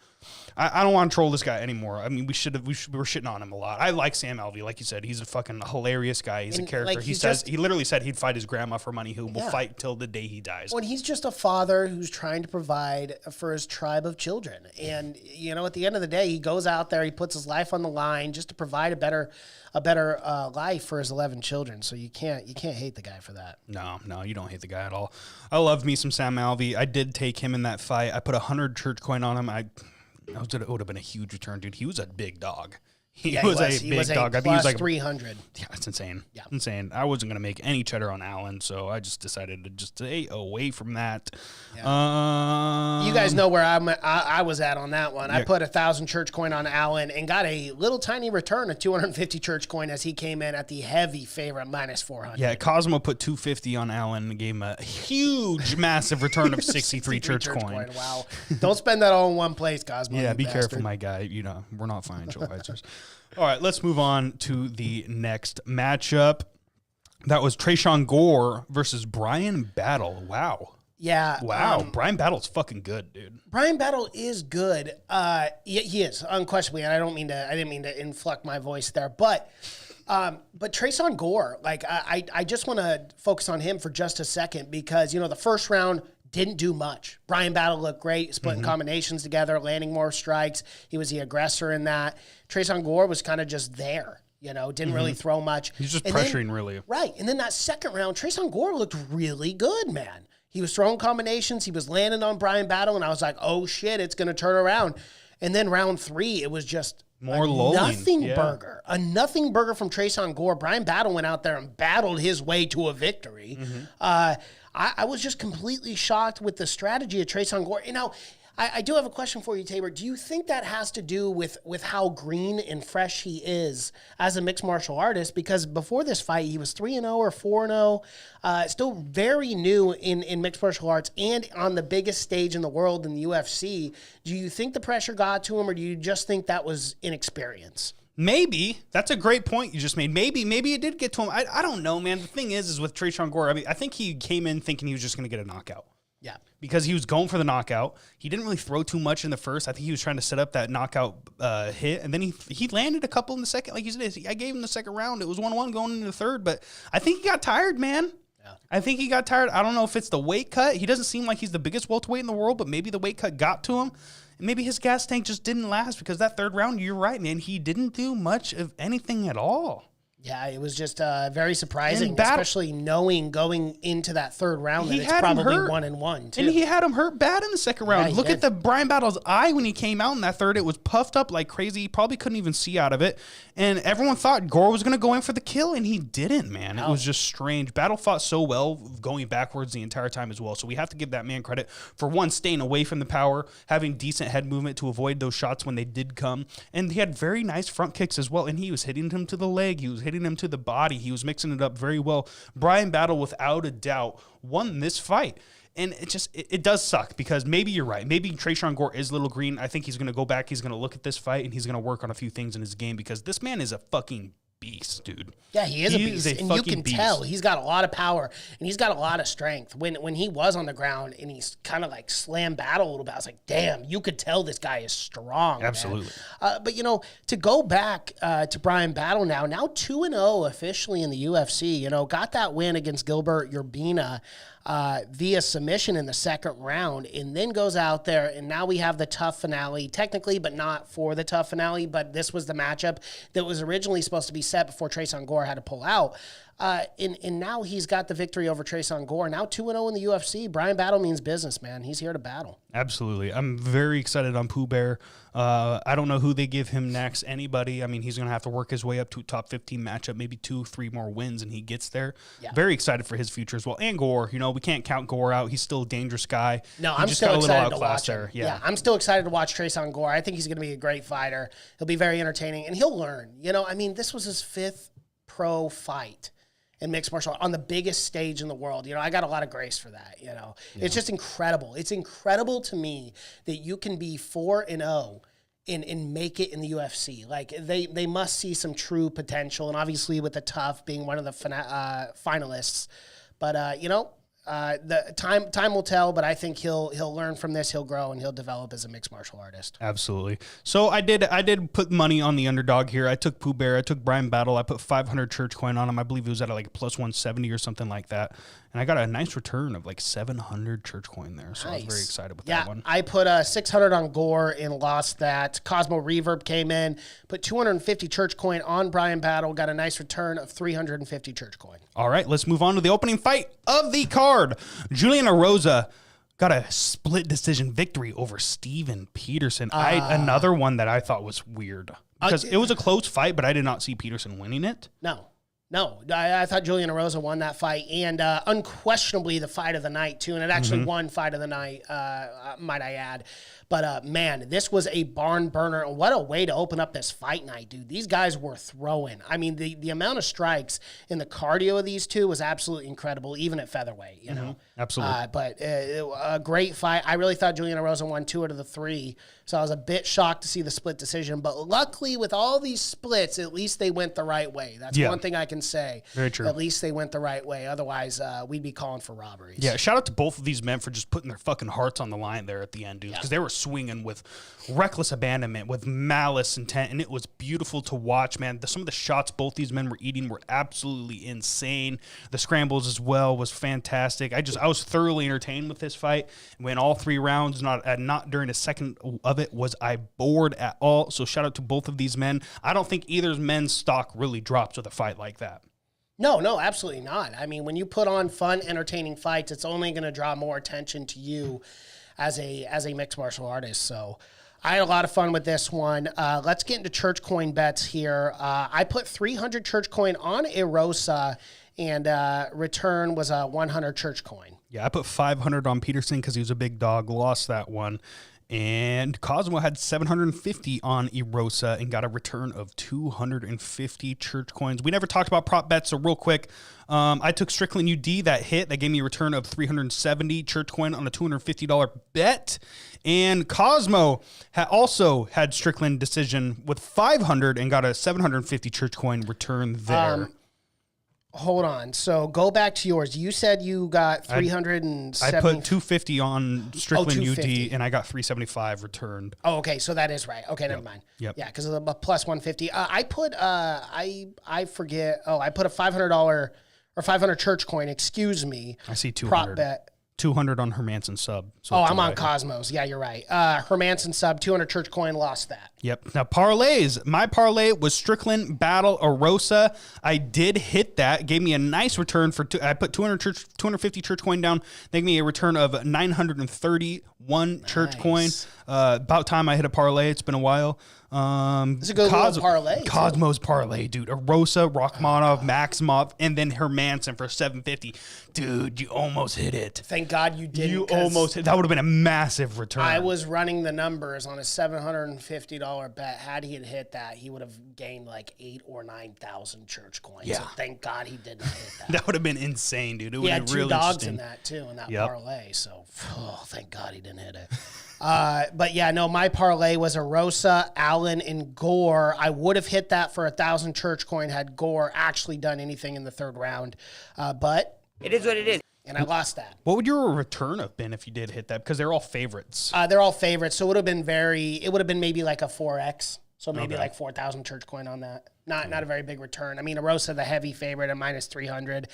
I don't want to troll this guy anymore. I mean, we're shitting on him a lot. I like Sam Alvey, like you said. He's a fucking hilarious guy. He's a character. Like, he literally said he'd fight his grandma for money, who will fight till the day he dies. Well, he's just a father who's trying to provide for his tribe of children. And, at the end of the day, he goes out there, he puts his life on the line just to provide a better life for his 11 children. So you can't hate the guy for that. No, you don't hate the guy at all. I love me some Sam Alvey. I did take him in that fight. I put 100 church coin on him. It would have been a huge return, dude. He was a big dog. He was a big dog. I think he was like 300. Yeah, it's insane. Yeah. Insane. I wasn't going to make any cheddar on Allen, so I just decided to just stay away from that. Yeah. You guys know where I was at on that one. Yeah. I put 1,000 church coin on Allen and got a little tiny return of 250 church coin as he came in at the heavy favorite minus 400. Yeah, Cosmo put 250 on Allen and gave him a huge, massive return of 63 church coin. Wow. Don't spend that all in one place, Cosmo. Yeah, be careful, my guy. We're not financial advisors. All right, let's move on to the next matchup. That was Traceon Gore versus Brian Battle. Wow. Yeah. Wow. Brian Battle's fucking good, dude. Brian Battle is good. He is, unquestionably, and I didn't mean to inflect my voice there, but Traceon Gore, like I just want to focus on him for just a second because, the first round didn't do much. Brian Battle looked great, splitting combinations together, landing more strikes. He was the aggressor in that. Traceon Gore was kind of just there, didn't really throw much. He's just pressuring, really. Right. And then that second round, Traceon Gore looked really good, man. He was throwing combinations. He was landing on Brian Battle, and I was like, oh, shit, it's going to turn around. And then round 3, it was just more nothing burger. A nothing burger from Traceon Gore. Brian Battle went out there and battled his way to a victory. I was just completely shocked with the strategy of Traceon Gore. I do have a question for you, Tabor. Do you think that has to do with how green and fresh he is as a mixed martial artist? Because before this fight, he was 3-0 or 4-0, still very new in mixed martial arts and on the biggest stage in the world in the UFC. Do you think the pressure got to him, or do you just think that was inexperience? Maybe. That's a great point you just made. Maybe it did get to him. I don't know, man. The thing is with Traceon Gore, I mean, I think he came in thinking he was just going to get a knockout. Yeah. Because he was going for the knockout. He didn't really throw too much in the first. I think he was trying to set up that knockout hit. And then he landed a couple in the second. Like you said, I gave him the second round. It was 1-1 going into the third. But I think he got tired, man. Yeah. I think he got tired. I don't know if it's the weight cut. He doesn't seem like he's the biggest welterweight in the world, but maybe the weight cut got to him. Maybe his gas tank just didn't last because that third round, you're right, man, he didn't do much of anything at all. Yeah, it was just very surprising, especially knowing going into that third round that it's probably 1-1, too. And he had him hurt bad in the second round. Look at the Brian Battle's eye when he came out in that third. It was puffed up like crazy. He probably couldn't even see out of it. And everyone thought Gore was going to go in for the kill, and he didn't, man. It was just strange. Battle fought so well going backwards the entire time as well. So we have to give that man credit for, one, staying away from the power, having decent head movement to avoid those shots when they did come. And he had very nice front kicks as well. And he was hitting him to the leg. He was hitting him to the body. He was mixing it up very well. Brian Battle, without a doubt, won this fight. And it does suck because maybe you're right. Maybe Traceon Gore is a little green. I think he's going to go back. He's going to look at this fight and he's going to work on a few things in his game because this man is a fucking beast, dude. Yeah, he is a beast. And you can tell he's got a lot of power and he's got a lot of strength. When he was on the ground and he's kind of like slammed Battle a little bit, I was like, damn, you could tell this guy is strong. Absolutely. But, you know, to go back to Brian Battle now 2-0 officially in the UFC, you know, got that win against Gilbert Urbina via submission in the second round, and then goes out there, and now we have the tough finale, technically, but not for the tough finale, but this was the matchup that was originally supposed to be set before Traceon Gore had to pull out. And now he's got the victory over Traceon Gore. Now 2-0 in the UFC. Brian Battle means business, man. He's here to battle. Absolutely. I'm very excited on Pooh Bear. I don't know who they give him next. Anybody. I mean, he's going to have to work his way up to a top 15 matchup, maybe 2-3 more wins, and he gets there. Yeah. Very excited for his future as well. And Gore, you know, we can't count Gore out. He's still a dangerous guy. No, I'm still excited to watch him. Yeah, I'm still excited to watch Traceon Gore. I think he's going to be a great fighter. He'll be very entertaining, and he'll learn. You know, I mean, this was his 5th pro fight in mixed martial art on the biggest stage in the world. You know, I got a lot of grace for that, you know. Yeah. It's just incredible. It's incredible to me that you can be 4-0 and make it in the UFC. Like, they must see some true potential, and obviously with the Tough being one of the finalists. But, you know, the time will tell, but I think he'll learn from this, he'll grow, and he'll develop as a mixed martial artist. Absolutely. So I did put money on the underdog here. I took Pooh Bear, I took Brian Battle, I put 500 church coin on him. I believe it was at like plus 170 or something like that. And I got a nice return of like 700 church coin there. So nice. I was very excited with that one. I put 600 on Gore and lost that. Cosmo Reverb came in, put 250 church coin on Brian Battle, got a nice return of 350 church coin. All right, let's move on to the opening fight of the card. Julian Rosa got a split decision victory over Steven Peterson. Another one that I thought was weird because it was a close fight, but I did not see Peterson winning it. No, I thought Julian Rosa won that fight, and unquestionably the fight of the night, too. And it actually won fight of the night, might I add. But, man, this was a barn burner. And what a way to open up this fight night, dude. These guys were throwing. I mean, the amount of strikes and the cardio of these two was absolutely incredible, even at featherweight, you know. Absolutely. But a great fight. I really thought Julian Rosa won 2 out of the 3. So I was a bit shocked to see the split decision. But luckily, with all these splits, at least they went the right way. That's one thing I can say. Very true. At least they went the right way. Otherwise, we'd be calling for robberies. Yeah, shout out to both of these men for just putting their fucking hearts on the line there at the end, dude. Because they were swinging with reckless abandonment, with malice intent, and it was beautiful to watch, man. Some of the shots both these men were eating were absolutely insane. The scrambles as well was fantastic. I was thoroughly entertained with this fight. Went all 3 rounds. Not during a second of it was I bored at all. So shout out to both of these men. I don't think either men's stock really drops with a fight like that. No, absolutely not. I mean, when you put on fun, entertaining fights, it's only going to draw more attention to you as a mixed martial artist. So I had a lot of fun with this one. Let's get into church coin bets here. I put 300 church coin on Rosa, and return was a 100 church coin. Yeah, I put 500 on Peterson because he was a big dog, lost that one. And Cosmo had 750 on Rosa and got a return of 250 church coins. We never talked about prop bets, so real quick, I took Strickland UD, that hit. That gave me a return of 370 church coin on a $250 bet. And Cosmo also had Strickland decision with 500 and got a 750 church coin return there. Hold on. So go back to yours. You said you got 370. I put 250 on Strickland UD, 250. and I got 375 returned. Oh, okay. So that is right. Okay, never mind. Yep. Yeah, because of the plus 150. I put I forget. Oh, I put a $500 or 500 church coin. Excuse me. I see 200. Prop bet. 200 on Hermansson sub. So Oh, it's I'm a on right. Cosmos. Yeah, you're right. Hermansson sub, 200 church coin, lost that. Yep. Now, parlays. My parlay was Strickland Battle Rosa. I did hit that. Gave me a nice return for I put 250 church coin down. They gave me a return of 931 church coin. About time I hit a parlay. It's been a while. This is a good little parlay. Cosmos parlay, dude. Rosa, Rachmanov, Maximov, and then Hermansson for 750. Dude, you almost hit it. Thank God you didn't. You almost hit. That would have been a massive return. I was running the numbers on a $750 bet. Had he had hit that, he would have gained like 8,000 or 9,000 church coins. Yeah. So thank God he did not hit that. That would have been insane, dude. It would He have had been two really dogs interesting. in that too, in that Yep. parlay. So, thank God he didn't hit it. But yeah, no, my parlay was a Rosa, Allen, and Gore. I would have hit that for 1,000 church coin had Gore actually done anything in the third round. But It is what it is. and I lost that. What would your return have been if you did hit that? Because they're all favorites. They're all favorites, so it would have been maybe like a 4x. So maybe Okay. like 4,000 church coin on that. Not a very big return. I mean, a Rosa, the heavy favorite, a minus 300.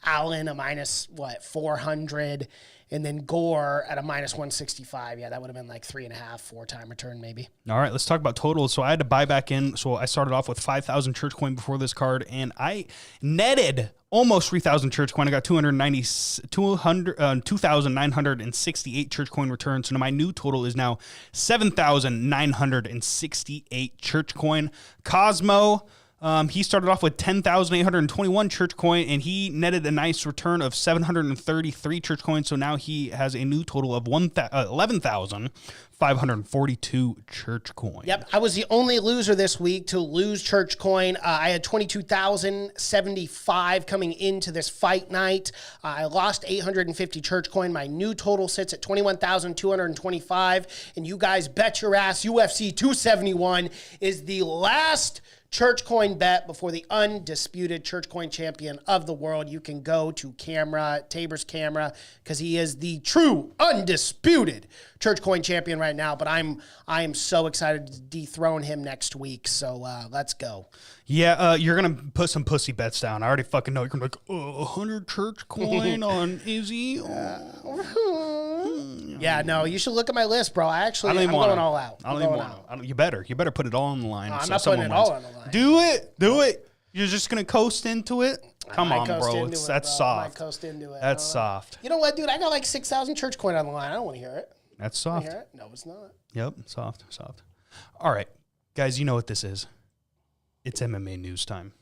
Allen, a minus 400, and then Gore at a minus 165. Yeah, that would have been like 3.5, 4-time return maybe. All right, let's talk about totals. So I had to buy back in. So I started off with 5,000 church coin before this card, and I netted almost 3,000 church coin. I got 2,968 church coin returns. So now my new total is now 7,968 church coin. Cosmo, he started off with 10,821 church coin, and he netted a nice return of 733 church coin. So now he has a new total of 11,542 church coin. Yep, I was the only loser this week to lose church coin. I had 22,075 coming into this fight night. I lost 850 church coin. My new total sits at 21,225. And you guys bet your ass UFC 271 is the last church coin bet before the undisputed church coin champion of the world. You can go to Tabor's camera, because he is the true undisputed church coin champion right now. But I am so excited to dethrone him next week. So let's go. Yeah, you're going to put some pussy bets down. I already fucking know. You're going to be like, 100 church coin on Izzy. Yeah, no, you should look at my list, bro. I'm even going wanna. all out. I don't even want to. You better put it all on the line. I'm so not someone putting it all wins. on the line. Do it. You're just going to coast into it? Come I on, coast bro. into it, That's bro. I might soft. coast into it. That's soft. You know what, dude? I got like 6,000 church coin on the line. I don't want to hear it. That's Want soft. to hear it? No, it's not. Yep, soft. All right, guys, you know what this is. It's MMA news time.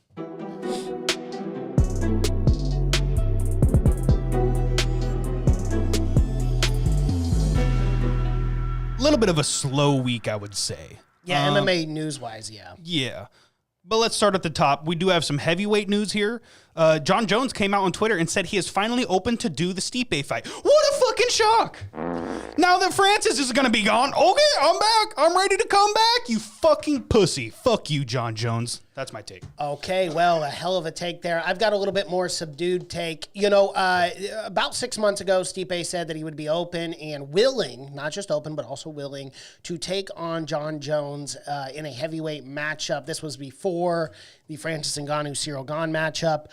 Little bit of a slow week, I would say. Yeah, MMA news-wise, yeah. Yeah. But let's start at the top. We do have some heavyweight news here. Jon Jones came out on Twitter and said he is finally open to do the Stipe fight. What a fucking shock. Now that Francis is going to be gone, okay, I'm back. I'm ready to come back, you fucking pussy. Fuck you, Jon Jones. That's my take. Okay, well, a hell of a take there. I've got a little bit more subdued take. You know, about 6 months ago, Stipe said that he would be open and willing, not just open, but also willing, to take on Jon Jones in a heavyweight matchup. This was before the Francis Ngannou-Cyril Gane matchup.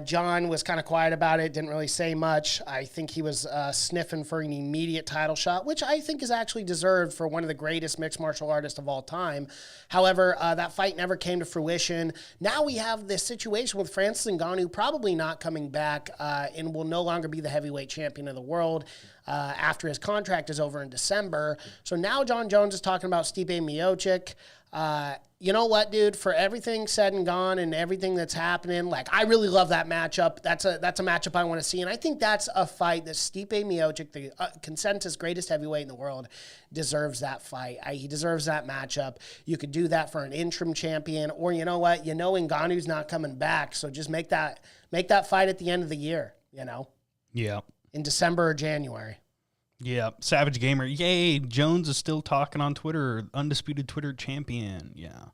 Jon was kind of quiet about it, didn't really say much. I think he was sniffing for an immediate title shot, which I think is actually deserved for one of the greatest mixed martial artists of all time. However, that fight never came to fruition. Now we have this situation with Francis Ngannou probably not coming back and will no longer be the heavyweight champion of the world. after his contract is over in December. So now Jon Jones is talking about Stipe Miocic. You know what, dude? For everything said and gone and everything that's happening, like, I really love that matchup. That's a matchup I want to see, and I think that's a fight that Stipe Miocic, the consensus greatest heavyweight in the world, deserves that fight. He deserves that matchup. You could do that for an interim champion, or you know what? You know Ngannou's not coming back, so just make that fight at the end of the year. You know? Yeah. In December or January. Yeah, Savage Gamer. Yay, Jones is still talking on Twitter. Undisputed Twitter champion. Yeah.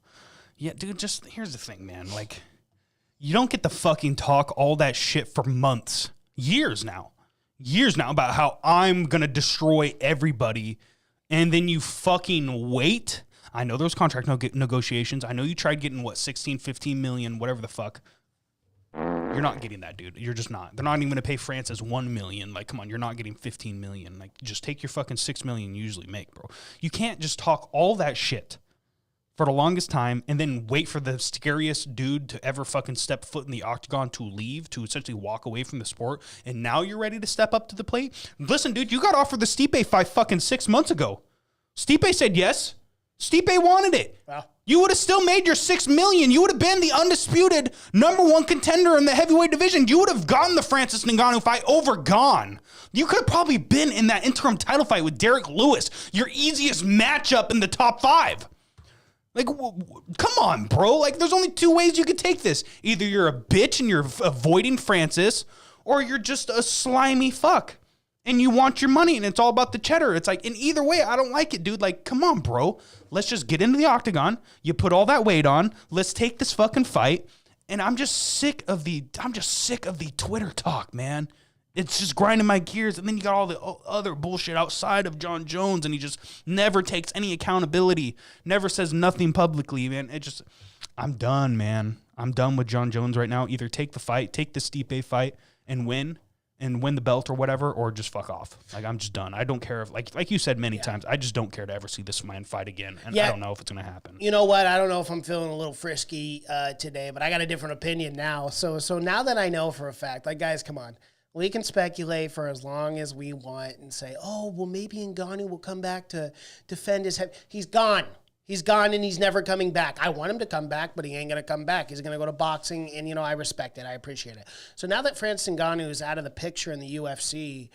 Yeah, dude, just here's the thing, man. Like, you don't get to fucking talk all that shit for months. Years now about how I'm going to destroy everybody. And then you fucking wait. I know there's contract negotiations. I know you tried getting, 16, 15 million, whatever the fuck. You're not getting that, dude. You're just not. They're not even going to pay Francis 1 million. Like, come on, you're not getting 15 million. Like, just take your fucking 6 million you usually make, bro. You can't just talk all that shit for the longest time and then wait for the scariest dude to ever fucking step foot in the octagon to leave, to essentially walk away from the sport. And now you're ready to step up to the plate. Listen, dude, you got offered the Stipe fight fucking 6 months ago. Stipe said yes. Stipe wanted it. Wow. You would have still made your 6 million. You would have been the undisputed #1 contender in the heavyweight division. You would have gotten the Francis Ngannou fight over Gone. You could have probably been in that interim title fight with Derek Lewis, your easiest matchup in the top 5. Like, come on, bro. Like, there's only 2 ways you could take this. Either you're a bitch and you're avoiding Francis, or you're just a slimy fuck and you want your money and it's all about the cheddar. It's like, in either way, I don't like it, dude. Like, come on, bro. Let's just get into the octagon. You put all that weight on. Let's take this fucking fight. And I'm just sick of the Twitter talk, man. It's just grinding my gears. And then you got all the other bullshit outside of Jon Jones, and he just never takes any accountability, never says nothing publicly, man. I'm done, man. I'm done with Jon Jones right now. Either take the fight, take the Stipe fight and win the belt or whatever, or just fuck off. Like, I'm just done. I don't care if, like you said many times, I just don't care to ever see this man fight again. And I don't know if it's going to happen. You know what? I don't know if I'm feeling a little frisky today, but I got a different opinion now. So now that I know for a fact, like, guys, come on. We can speculate for as long as we want and say, oh, well, maybe Ngannou will come back to defend his head. He's gone. He's gone, and he's never coming back. I want him to come back, but he ain't going to come back. He's going to go to boxing, and, I respect it. I appreciate it. So now that Francis Ngannou is out of the picture in the UFC,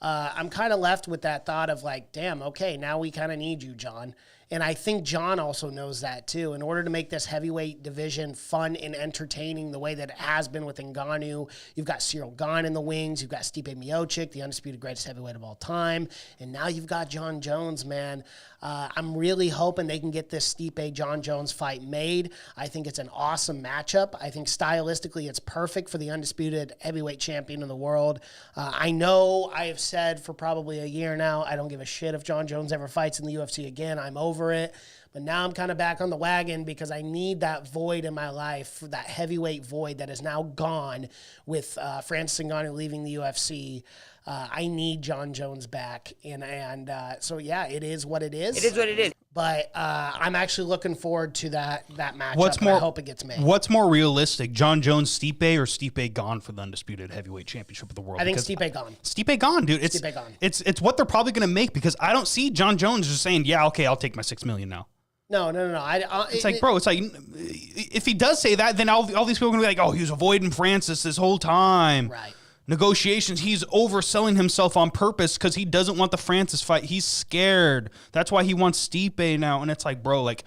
I'm kind of left with that thought of, like, damn, okay, now we kind of need you, Jon. And I think Jon also knows that, too. In order to make this heavyweight division fun and entertaining the way that it has been with Ngannou, you've got Ciryl Gane in the wings. You've got Stipe Miocic, the undisputed greatest heavyweight of all time. And now you've got Jon Jones, man. I'm really hoping they can get this Stipe-Jon Jones fight made. I think it's an awesome matchup. I think stylistically it's perfect for the undisputed heavyweight champion of the world. I know I have said for probably a year now, I don't give a shit if Jon Jones ever fights in the UFC again. I'm over it. But now I'm kind of back on the wagon because I need that void in my life, that heavyweight void that is now gone with Francis Ngannou leaving the UFC. I need Jon Jones back. And so, yeah, it is what it is. It is what it is. But I'm actually looking forward to that matchup. I hope it gets made. What's more realistic, Jon Jones, Stipe, or Stipe Gane for the undisputed heavyweight championship of the world? I think Stipe Gane. Stipe Gane, dude. Stipe Gane. It's what they're probably going to make, because I don't see Jon Jones just saying, yeah, okay, I'll take my 6 million now. No. It's like, bro, it's like, if he does say that, then all these people are going to be like, oh, he was avoiding Francis this whole time. Right. Negotiations, he's overselling himself on purpose because he doesn't want the Francis fight. He's scared. That's why he wants Stipe now. And it's like, bro, like,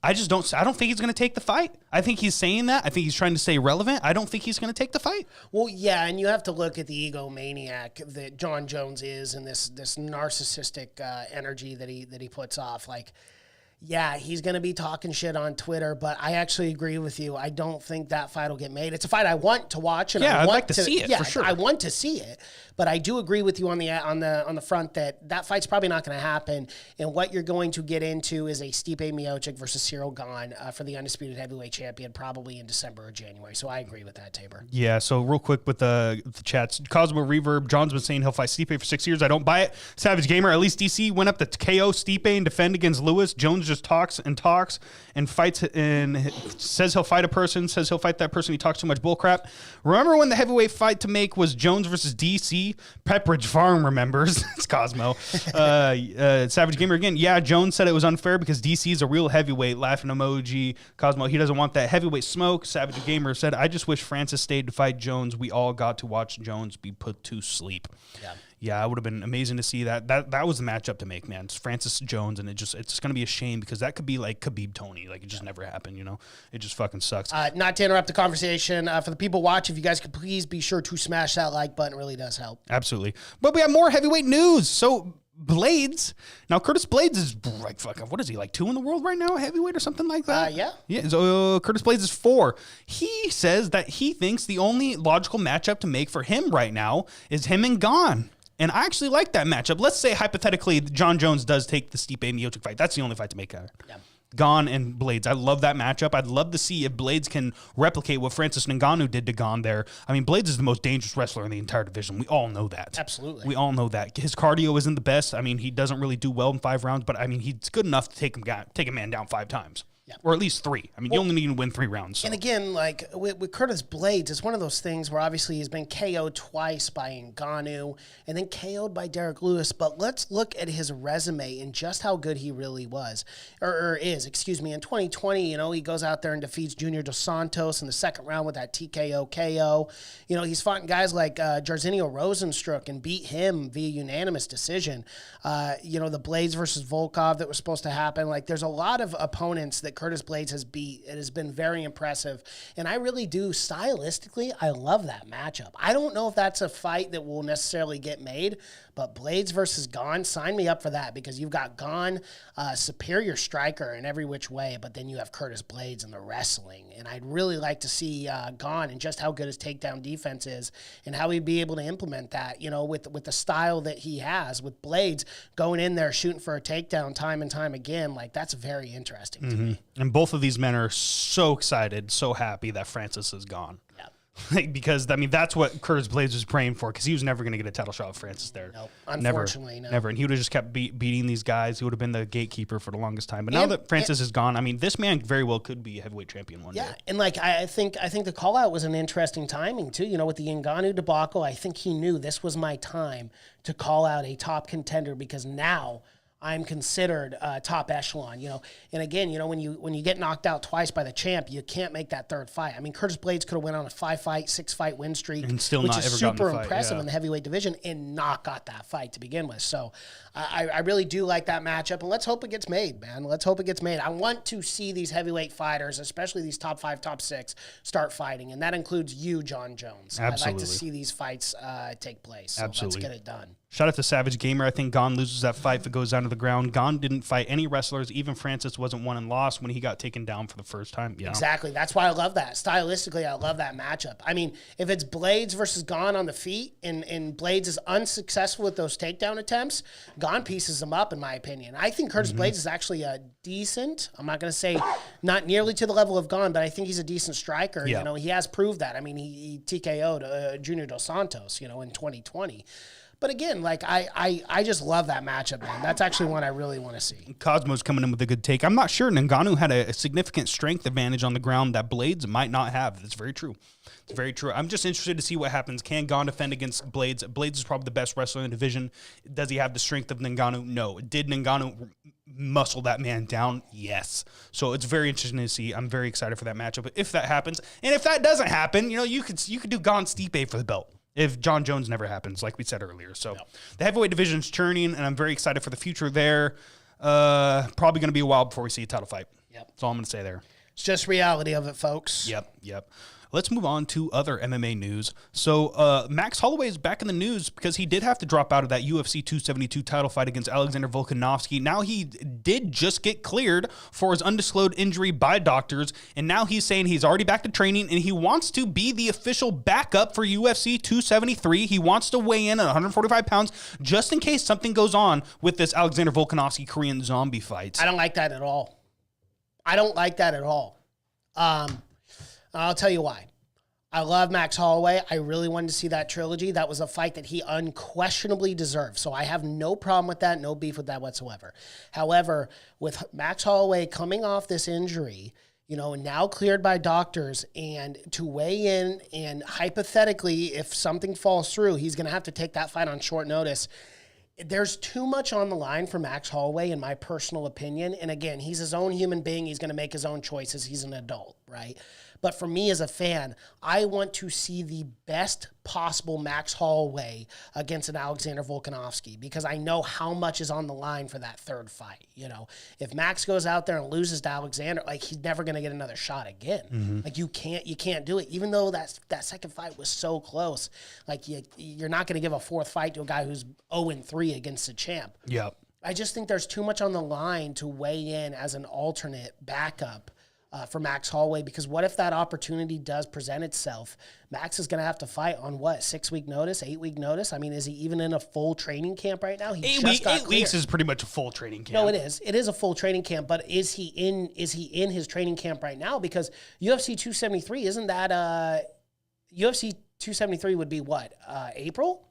I don't think he's going to take the fight. I think he's saying that. I think he's trying to stay relevant. I don't think he's going to take the fight. Well, yeah, and you have to look at the egomaniac that Jon Jones is, and this narcissistic energy that he puts off. Like, yeah, he's going to be talking shit on Twitter, but I actually agree with you. I don't think that fight will get made. It's a fight I want to watch, and yeah, I'd like to see it, for sure. I want to see it, but I do agree with you on the front that fight's probably not going to happen. And what you're going to get into is a Stipe Miocic versus Ciryl Gane for the undisputed heavyweight champion, probably in December or January. So I agree with that, Tabor. Yeah. So real quick with the chats, Cosmo Reverb, John's been saying he'll fight Stipe for 6 years. I don't buy it. Savage Gamer, at least DC went up to KO Stipe and defend against Lewis. Jones Jones just talks and fights and says he'll fight a person, says he'll fight that person. He talks too much bullcrap. Remember when the heavyweight fight to make was Jones versus DC? Pepperidge Farm remembers. It's Cosmo. Savage Gamer again. Yeah, Jones said it was unfair because DC is a real heavyweight. Laughing emoji. Cosmo, he doesn't want that heavyweight smoke. Savage Gamer said, I just wish Francis stayed to fight Jones. We all got to watch Jones be put to sleep. Yeah, it would have been amazing to see that. That was the matchup to make, man. It's Francis Jones, and it's going to be a shame because that could be like Khabib Tony. Like, it just never happened, you know? It just fucking sucks. Not to interrupt the conversation, for the people watching, if you guys could please be sure to smash that like button. It really does help. Absolutely. But we have more heavyweight news. So, Blades. Now, Curtis Blades is like, fucking, what is he, like 2 in the world right now, heavyweight or something like that? Yeah. Yeah, so Curtis Blades is 4. He says that he thinks the only logical matchup to make for him right now is him and Gon. And I actually like that matchup. Let's say, hypothetically, Jon Jones does take the Stipe Miocic fight. That's the only fight to make out. Yeah. Gon and Blades. I love that matchup. I'd love to see if Blades can replicate what Francis Ngannou did to Gon there. I mean, Blades is the most dangerous wrestler in the entire division. We all know that. Absolutely. We all know that. His cardio isn't the best. I mean, he doesn't really do well in 5 rounds, but I mean, he's good enough to take a man down 5 times. Yeah. Or at least 3. I mean, you only need to win 3 rounds. So. And again, like with Curtis Blades, it's one of those things where obviously he's been KO'd twice by Ngannou and then KO'd by Derek Lewis. But let's look at his resume and just how good he really was, or is, excuse me. In 2020, you know, he goes out there and defeats Junior Dos Santos in the 2nd round with that TKO KO. You know, he's fought guys like Jairzinho Rosenstruck and beat him via unanimous decision. You know, the Blades versus Volkov that was supposed to happen. Like, there's a lot of opponents that Curtis Blades has beat. It has been very impressive. And I really do, stylistically, I love that matchup. I don't know if that's a fight that will necessarily get made, but Blades versus Gon, sign me up for that, because you've got Gon, superior striker in every which way, but then you have Curtis Blades in the wrestling. And I'd really like to see Gon and just how good his takedown defense is and how he'd be able to implement that, you know, with the style that he has, with Blades going in there shooting for a takedown time and time again. Like, that's very interesting to me. And both of these men are so excited, so happy that Francis is gone. Yeah. Because, I mean, that's what Curtis Blades was praying for, because he was never going to get a title shot with Francis there. Nope. Unfortunately, never. And he would have just kept beating these guys. He would have been the gatekeeper for the longest time. But now that Francis is gone, I mean, this man very well could be a heavyweight champion one day. Yeah, and like I think the call out was an interesting timing too. You know, with the Ngannou debacle, I think he knew this was my time to call out a top contender, because now I'm considered top echelon, you know. And again, you know, when you get knocked out twice by the champ, you can't make that 3rd fight. I mean, Curtis Blades could have went on a 5-fight, 6-fight win streak, and still which not is ever gotten super the fight, impressive in the heavyweight division, and not got that fight to begin with. So I really do like that matchup, and let's hope it gets made, man. Let's hope it gets made. I want to see these heavyweight fighters, especially these top 5, top 6, start fighting, and that includes you, Jon Jones. Absolutely. I'd like to see these fights take place. So Absolutely. Let's get it done. Shout out to Savage Gamer. I think Gon loses that fight if it goes down to the ground. Gon didn't fight any wrestlers. Even Francis wasn't won and lost when he got taken down for the first time. Yeah. Exactly. That's why I love that. Stylistically, I love that matchup. I mean, if it's Blades versus Gon on the feet and Blades is unsuccessful with those takedown attempts, Gon pieces them up, in my opinion. I think Curtis Blades is actually a decent, I'm not going to say not nearly to the level of Gon, but I think he's a decent striker. Yeah. You know, he has proved that. I mean, he TKO'd Junior Dos Santos, you know, in 2020. But again, like, I just love that matchup, man. That's actually one I really want to see. Cosmo's coming in with a good take. I'm not sure Ngannou had a significant strength advantage on the ground that Blades might not have. That's very true. It's very true. I'm just interested to see what happens. Can Gon defend against Blades? Blades is probably the best wrestler in the division. Does he have the strength of Ngannou? No. Did Ngannou muscle that man down? Yes. So it's very interesting to see. I'm very excited for that matchup. If that happens, and if that doesn't happen, you know, you could do Gon Stipe for the belt. If Jon Jones never happens, like we said earlier. So the heavyweight division's churning, and I'm very excited for the future there. Probably going to be a while before we see a title fight. Yep. That's all I'm going to say there. It's just reality of it, folks. Yep. Let's move on to other MMA news. So Max Holloway is back in the news because he did have to drop out of that UFC 272 title fight against Alexander Volkanovski. Now he did just get cleared for his undisclosed injury by doctors, and now he's saying he's already back to training, and he wants to be the official backup for UFC 273. He wants to weigh in at 145 pounds just in case something goes on with this Alexander Volkanovski Korean zombie fight. I don't like that at all. I'll tell you why. I love Max Holloway. I really wanted to see that trilogy. That was a fight that he unquestionably deserved. So I have no problem with that, no beef with that whatsoever. However, with Max Holloway coming off this injury, now cleared by doctors, and to weigh in and hypothetically, if something falls through, he's going to have to take that fight on short notice. There's too much on the line for Max Holloway, in my personal opinion. And again, he's his own human being. He's going to make his own choices. He's an adult, right? But for me as a fan, I want to see the best possible Max Holloway against an Alexander Volkanovski, because I know how much is on the line for that third fight. If Max goes out there and loses to Alexander, he's never going to get another shot again. Mm-hmm. You can't do it. Even though that second fight was so close, you're not going to give a fourth fight to a guy who's 0-3 against the champ. Yep. I just think there's too much on the line to weigh in as an alternate backup for Max Holloway, because what if that opportunity does present itself? Max is going to have to fight on 6-week notice, 8-week notice? I mean, is he even in a full training camp right now? He just got 8 weeks is pretty much a full training camp. No, it is. It is a full training camp, but is he in his training camp right now? Because UFC 273, isn't that UFC 273 would be what? April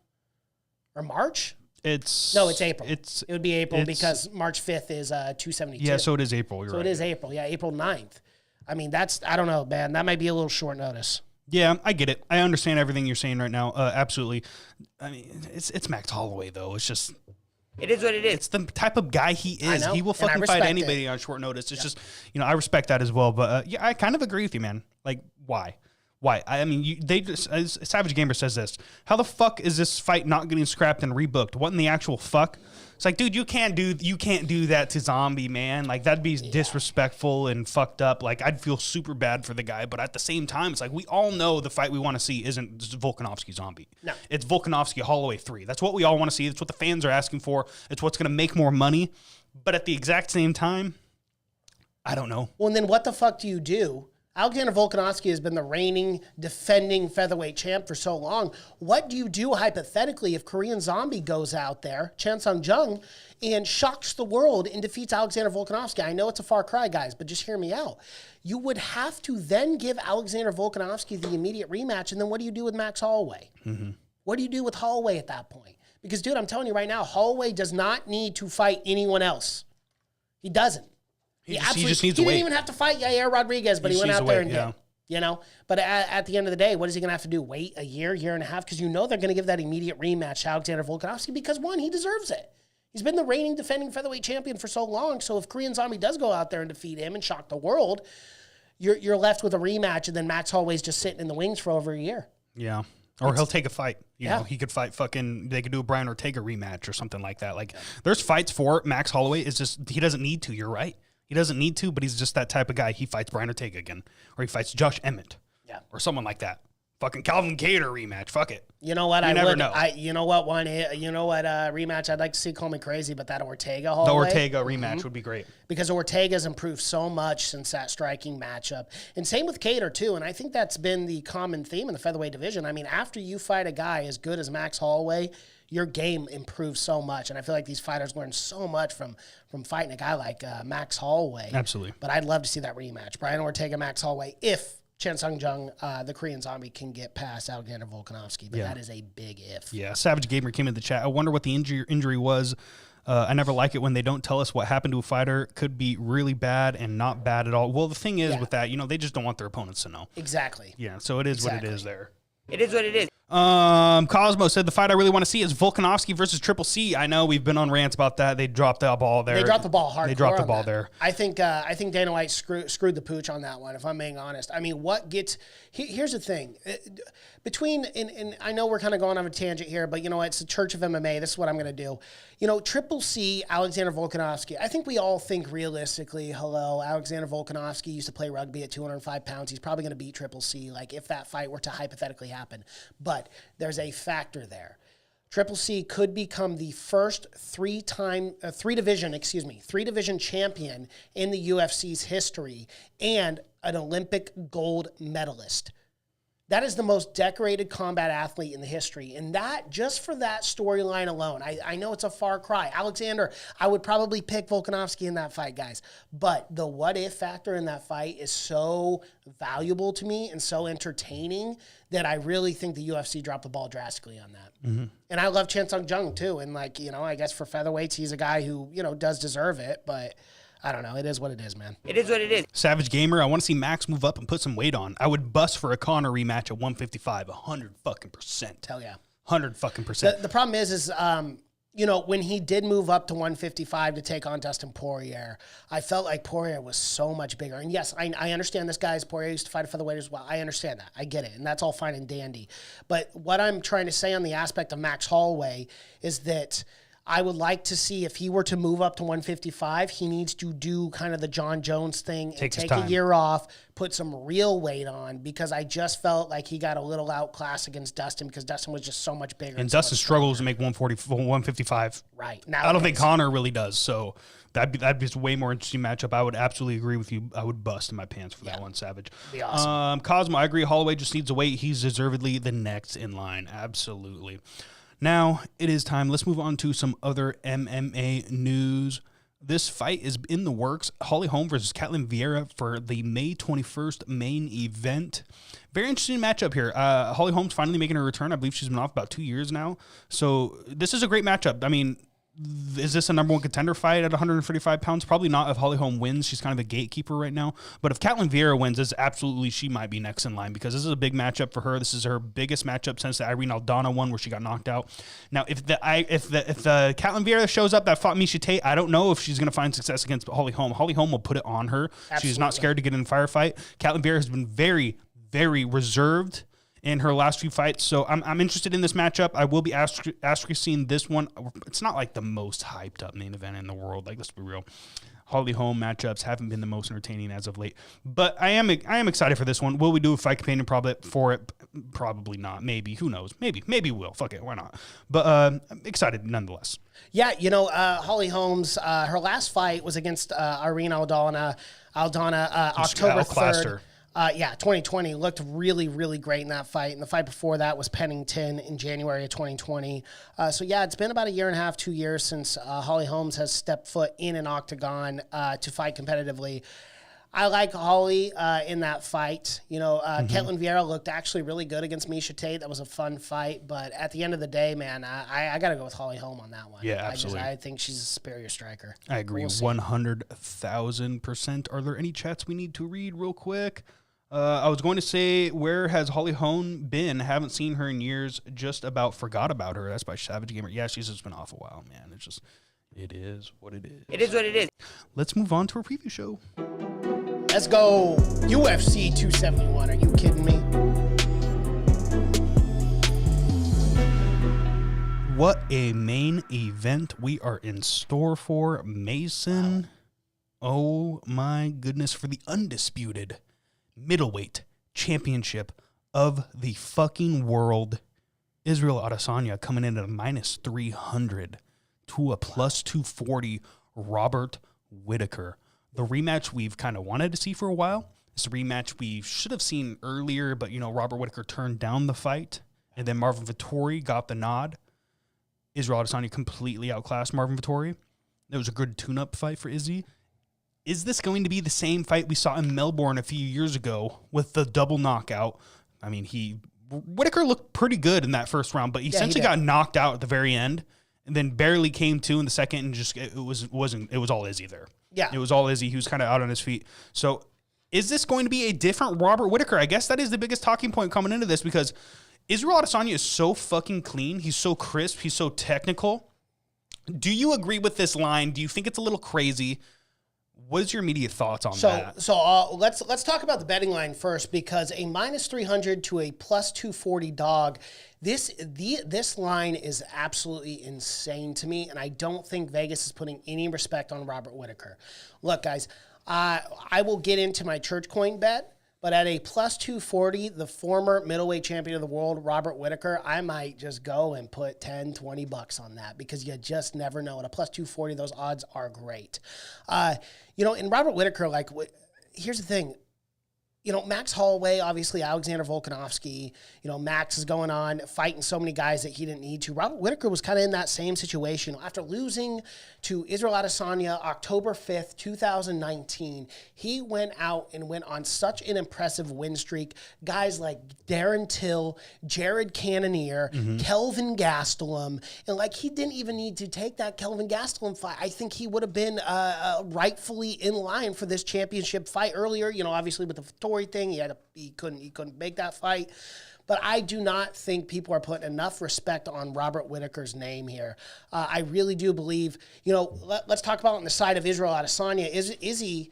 or March? It's April. It would be April because March 5th is 272. Yeah, so it is April. You're so right. It is April. Yeah, April 9th. I mean, I don't know, man. That might be a little short notice. Yeah, I get it. I understand everything you're saying right now. Absolutely. I mean, it's Max Holloway, though. It's just... It is what it is. It's the type of guy he is. I know, he will fucking fight anybody on short notice. It's just, I respect that as well. But, I kind of agree with you, man. Why? Why? I mean, Savage Gamer says this. How the fuck is this fight not getting scrapped and rebooked? What in the actual fuck? It's dude, you can't do that to Zombie, man. That'd be disrespectful and fucked up. I'd feel super bad for the guy, but at the same time, it's we all know the fight we want to see isn't Volkanovski Zombie. No. It's Volkanovski Holloway 3. That's what we all want to see. That's what the fans are asking for. It's what's going to make more money. But at the exact same time, I don't know. Well, and then what the fuck do you do? Alexander Volkanovski has been the reigning, defending featherweight champ for so long. What do you do hypothetically if Korean Zombie goes out there, Chan Sung Jung, and shocks the world and defeats Alexander Volkanovski? I know it's a far cry, guys, but just hear me out. You would have to then give Alexander Volkanovski the immediate rematch, and then what do you do with Max Holloway? Mm-hmm. What do you do with Holloway at that point? Because, dude, I'm telling you right now, Holloway does not need to fight anyone else. He doesn't. He just needs to wait. He didn't even have to fight Yair Rodriguez, but he went out there and did. But at the end of the day, what is he going to have to do? Wait a year and a half? Because they're going to give that immediate rematch to Alexander Volkanovski because, one, he deserves it. He's been the reigning, defending featherweight champion for so long. So if Korean Zombie does go out there and defeat him and shock the world, you're left with a rematch, and then Max Holloway's just sitting in the wings for over a year. Yeah. Or he'll take a fight. You know, he could fight they could do a Brian Ortega rematch or something like that. There's fights for Max Holloway. It's just, he doesn't need to. You're right. He doesn't need to, but he's just that type of guy. He fights Brian Ortega again, or he fights Josh Emmett, or someone like that. Fucking Calvin Kattar rematch. Fuck it. You know what? You never know. Rematch I'd like to see. Call me crazy, but that Ortega Holloway. The Ortega rematch would be great because Ortega's improved so much since that striking matchup, and same with Kattar too. And I think that's been the common theme in the featherweight division. I mean, after you fight a guy as good as Max Holloway, your game improves so much. And I feel like these fighters learn so much from fighting a guy like Max Holloway. Absolutely. But I'd love to see that rematch. Brian Ortega, Max Holloway, if Chan Sung Jung, the Korean Zombie, can get past Alexander Volkanovski. But that is a big if. Yeah, Savage Gamer came in the chat. I wonder what the injury was. I never like it when they don't tell us what happened to a fighter. Could be really bad and not bad at all. Well, the thing is with that, they just don't want their opponents to know. Exactly. Yeah, so it is what it is there. It is what it is. Cosmo said the fight I really want to see is Volkanovski versus Triple C. I know we've been on rants about that. They dropped the ball there. They dropped the ball hard. They dropped the ball there. I think Dana White screwed the pooch on that one, if I'm being honest. I mean, here's the thing. And I know we're kind of going on a tangent here, but it's the Church of MMA. This is what I'm going to do. Triple C, Alexander Volkanovski. I think we all think realistically, Alexander Volkanovski used to play rugby at 205 pounds. He's probably going to beat Triple C, if that fight were to hypothetically happen. But there's a factor there. Triple C could become the first three-division champion in the UFC's history and an Olympic gold medalist. That is the most decorated combat athlete in the history. And that, just for that storyline alone, I know it's a far cry. Alexander, I would probably pick Volkanovski in that fight, guys. But the what-if factor in that fight is so valuable to me and so entertaining that I really think the UFC dropped the ball drastically on that. Mm-hmm. And I love Chan Sung Jung, too. And, like, you know, I guess for featherweights, he's a guy who, you know, does deserve it. But I don't know. It is what it is, man. It is what it is. Savage Gamer, I want to see Max move up and put some weight on. I would bust for a Conor rematch at 155, 100%. Hell yeah. 100%. The problem is, you know, when he did move up to 155 to take on Dustin Poirier, I felt like Poirier was so much bigger. And yes, I understand this guy's Poirier used to fight a featherweight as well. I understand that. I get it. And that's all fine and dandy. But what I'm trying to say on the aspect of Max Holloway is that I would like to see, if he were to move up to 155, he needs to do kind of the Jon Jones thing and take a year off, put some real weight on, because I just felt like he got a little outclassed against Dustin because Dustin was just so much bigger. And Dustin struggles to make 155. Right. I don't think Conor really does. So that'd be a way more interesting matchup. I would absolutely agree with you. I would bust in my pants for that one, Savage. Be awesome. Cosmo, I agree. Holloway just needs to wait. He's deservedly the next in line. Absolutely. Now it is time. Let's move on to some other MMA news. This fight is in the works. Holly Holm versus Ketlen Vieira for the May 21st main event. Very interesting matchup here. Holly Holm's finally making her return. I believe she's been off about 2 years now. So this is a great matchup. I mean, is this a number one contender fight at 135 pounds? Probably not. If Holly Holm wins, she's kind of a gatekeeper right now. But if Ketlen Vieira wins, she might be next in line, because this is a big matchup for her. This is her biggest matchup since the Irene Aldana one where she got knocked out. Now, if the Ketlen Vieira shows up that fought Miocic Tate, I don't know if she's going to find success against Holly Holm. Holly Holm will put it on her. Absolutely. She's not scared to get in a firefight. Ketlen Vieira has been very, very reserved in her last few fights. So I'm interested in this matchup. I will be seeing this one. It's not like the most hyped up main event in the world. Like, let's be real. Holly Holm matchups haven't been the most entertaining as of late. But I am excited for this one. Will we do a fight companion for it? Probably not. Maybe. Who knows? Maybe we'll. Fuck it. Why not? But I'm excited nonetheless. Yeah, you know, Holly Holmes, her last fight was against Irene Aldana, October 3rd. 2020 looked really, really great in that fight. And the fight before that was Pennington in January of 2020. It's been about a year and a half, 2 years since Holly Holmes has stepped foot in an octagon to fight competitively. I like Holly in that fight. You know, Ketlen Vieira looked actually really good against Miocic Tate. That was a fun fight. But at the end of the day, man, I got to go with Holly Holm on that one. Yeah, absolutely. I think she's a superior striker. I agree 100,000%. Are there any chats we need to read real quick? I was going to say, where has Holly Holm been? Haven't seen her in years. Just about forgot about her. That's by Savage Gamer. Yeah, she's just been off a while, man. It is what it is. It is what it is. Let's move on to our preview show. Let's go. UFC 271. Are you kidding me? What a main event we are in store for, Mason. Wow. Oh my goodness, for the undisputed middleweight championship of the fucking world. Israel Adesanya coming in at a minus 300 to a plus 240 Robert Whittaker. The rematch we've kind of wanted to see for a while. It's a rematch we should have seen earlier, but, you know, Robert Whittaker turned down the fight, and then Marvin Vettori got the nod. Israel Adesanya completely outclassed Marvin Vettori. It was a good tune-up fight for Izzy. Is this going to be the same fight we saw in Melbourne a few years ago with the double knockout? I mean, Whittaker looked pretty good in that first round, but he essentially got knocked out at the very end, and then barely came to in the second, and just it was all Izzy there. Yeah, it was all Izzy. He was kind of out on his feet. So, is this going to be a different Robert Whittaker? I guess that is the biggest talking point coming into this, because Israel Adesanya is so fucking clean. He's so crisp. He's so technical. Do you agree with this line? Do you think it's a little crazy? What is your immediate thoughts on that? So let's talk about the betting line first, because a minus 300 to a plus 240 dog, this line is absolutely insane to me, and I don't think Vegas is putting any respect on Robert Whittaker. Look, guys, I will get into my church coin bet, but at a plus 240, the former middleweight champion of the world, Robert Whittaker, I might just go and put 10, 20 bucks on that, because you just never know. At a plus 240, those odds are great. In Robert Whittaker, here's the thing. Max Holloway, obviously Alexander Volkanovski, Max is going on fighting so many guys that he didn't need to. Robert Whittaker was kind of in that same situation. After losing to Israel Adesanya October 5th, 2019, he went out and went on such an impressive win streak. Guys like Darren Till, Jared Cannonier, Kelvin Gastelum, and he didn't even need to take that Kelvin Gastelum fight. I think he would have been rightfully in line for this championship fight earlier, obviously with the Tory thing, he couldn't make that fight. But I do not think people are putting enough respect on Robert Whittaker's name here. I really do believe, let's talk about on the side of Israel Adesanya. Is he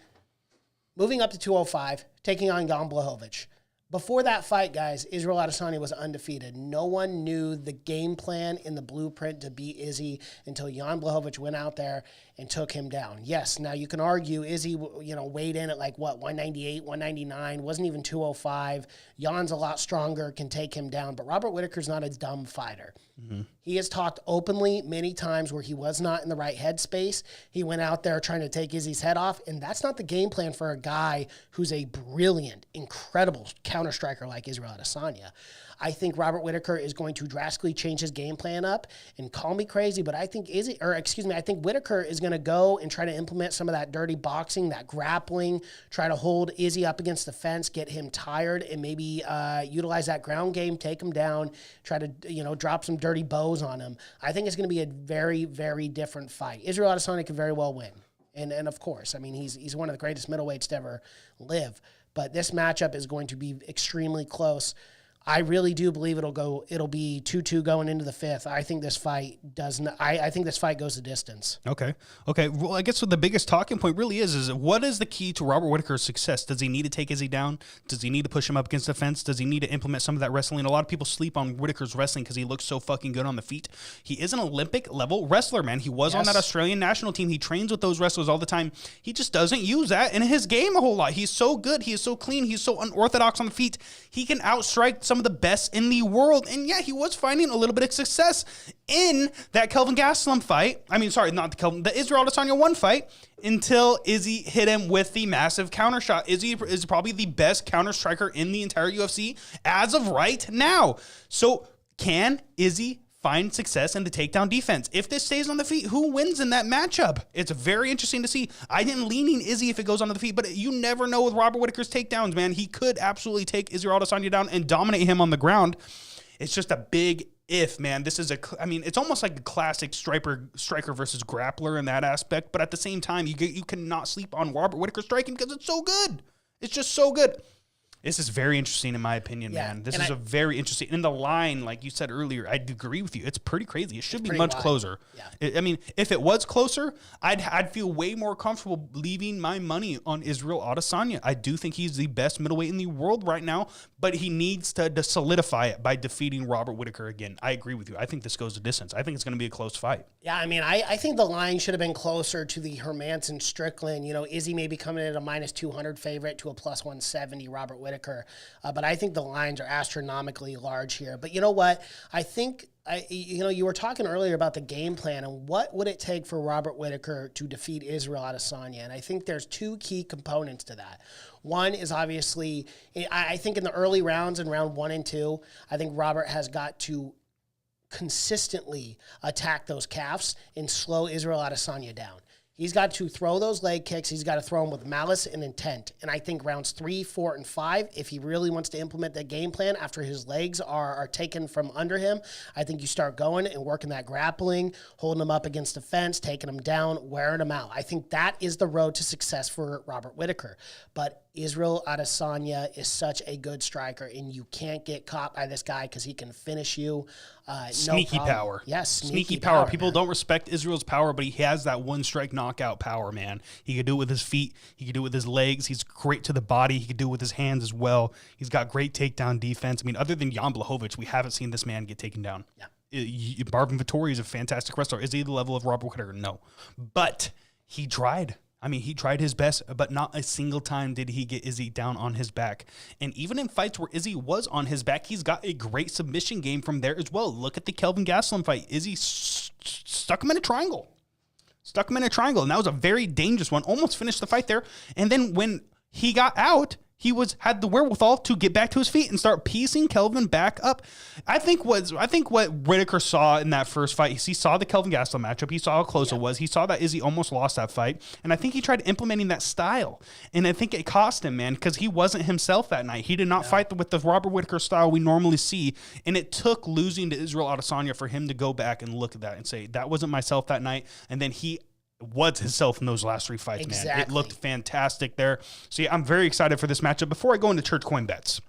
moving up to 205, taking on Jan Blachowicz? Before that fight, guys, Israel Adesanya was undefeated. No one knew the game plan in the blueprint to beat Izzy until Jan Blachowicz went out there and took him down. Yes, now you can argue Izzy, weighed in at 198, 199, wasn't even 205. Jan's a lot stronger, can take him down, but Robert Whittaker's not a dumb fighter. He has talked openly many times where he was not in the right headspace. He went out there trying to take Izzy's head off, and that's not the game plan for a guy who's a brilliant, incredible counter striker like Israel Adesanya. I think Robert Whittaker is going to drastically change his game plan up, and call me crazy, but I think I think Whittaker is going to go and try to implement some of that dirty boxing, that grappling, try to hold Izzy up against the fence, get him tired, and maybe utilize that ground game, take him down, try to drop some dirty bows on him. I think it's going to be a very, very different fight. Israel Adesanya could very well win, and of course, he's one of the greatest middleweights to ever live. But this matchup is going to be extremely close. I really do believe it'll be 2-2 going into the fifth. I think this fight I think this fight goes the distance. Okay. Well, I guess what the biggest talking point really is what is the key to Robert Whittaker's success? Does he need to take Izzy down? Does he need to push him up against the fence? Does he need to implement some of that wrestling? A lot of people sleep on Whittaker's wrestling because he looks so fucking good on the feet. He is an Olympic level wrestler, man. He was on that Australian national team. He trains with those wrestlers all the time. He just doesn't use that in his game a whole lot. He's so good. He is so clean. He's so unorthodox on the feet. He can outstrike some of the best in the world. And yeah, he was finding a little bit of success in that Kelvin Gastelum fight. The Israel Adesanya 1 fight until Izzy hit him with the massive counter shot. Izzy is probably the best counter striker in the entire UFC as of right now. So can Izzy find success in the takedown defense? If this stays on the feet, who wins in that matchup? It's very interesting to see. I am leaning Izzy if it goes on the feet, but you never know with Robert Whittaker's takedowns, man. He could absolutely take Israel Adesanya down and dominate him on the ground. It's just a big if, man. This is it's almost like a classic striker versus grappler in that aspect, but at the same time, you cannot sleep on Robert Whittaker striking because it's so good. It's just so good. This is very interesting in my opinion, man. This is a very interesting. In the line, like you said earlier, I agree with you. It's pretty crazy. It should be much closer. Yeah. If it was closer, I'd feel way more comfortable leaving my money on Israel Adesanya. I do think he's the best middleweight in the world right now, but he needs to solidify it by defeating Robert Whittaker again. I agree with you. I think this goes the distance. I think it's going to be a close fight. Yeah, I think the line should have been closer to the Hermansson Strickland. Izzy may be coming in at a minus 200 favorite to a plus 170 Robert Whittaker. But I think the lines are astronomically large here. But you know what? I think, you were talking earlier about the game plan and what would it take for Robert Whittaker to defeat Israel Adesanya. And I think there's two key components to that. One is obviously, I think in the early rounds, in round 1 and 2, I think Robert has got to consistently attack those calves and slow Israel Adesanya down. He's got to throw those leg kicks. He's got to throw them with malice and intent. And I think rounds 3, 4, and 5, if he really wants to implement that game plan after his legs are taken from under him, I think you start going and working that grappling, holding him up against the fence, taking him down, wearing him out. I think that is the road to success for Robert Whittaker. But Israel Adesanya is such a good striker, and you can't get caught by this guy because he can finish you. Sneaky power. Yes, sneaky power. People don't respect Israel's power, but he has that one-strike knockout power, man. He could do it with his feet. He could do it with his legs. He's great to the body. He could do it with his hands as well. He's got great takedown defense. Other than Jan Blachowicz, we haven't seen this man get taken down. Yeah. Marvin Vettori is a fantastic wrestler. Is he the level of Robert Whittaker? No. But he tried. He tried his best, but not a single time did he get Izzy down on his back. And even in fights where Izzy was on his back, he's got a great submission game from there as well. Look at the Kelvin Gastelum fight. Izzy stuck him in a triangle. And that was a very dangerous one. Almost finished the fight there. And then when he got out, had the wherewithal to get back to his feet and start piecing Kelvin back up. I think what Whitaker saw in that first fight, he saw the Kelvin Gastelum matchup. He saw how close it was. He saw that Izzy almost lost that fight. And I think he tried implementing that style. And I think it cost him, man, because he wasn't himself that night. He did not fight with the Robert Whitaker style we normally see. And it took losing to Israel Adesanya for him to go back and look at that and say, that wasn't myself that night. And then he was himself in those last 3 fights, man. It looked fantastic there. So, yeah, I'm very excited for this matchup. Before I go into Church Coin Bets,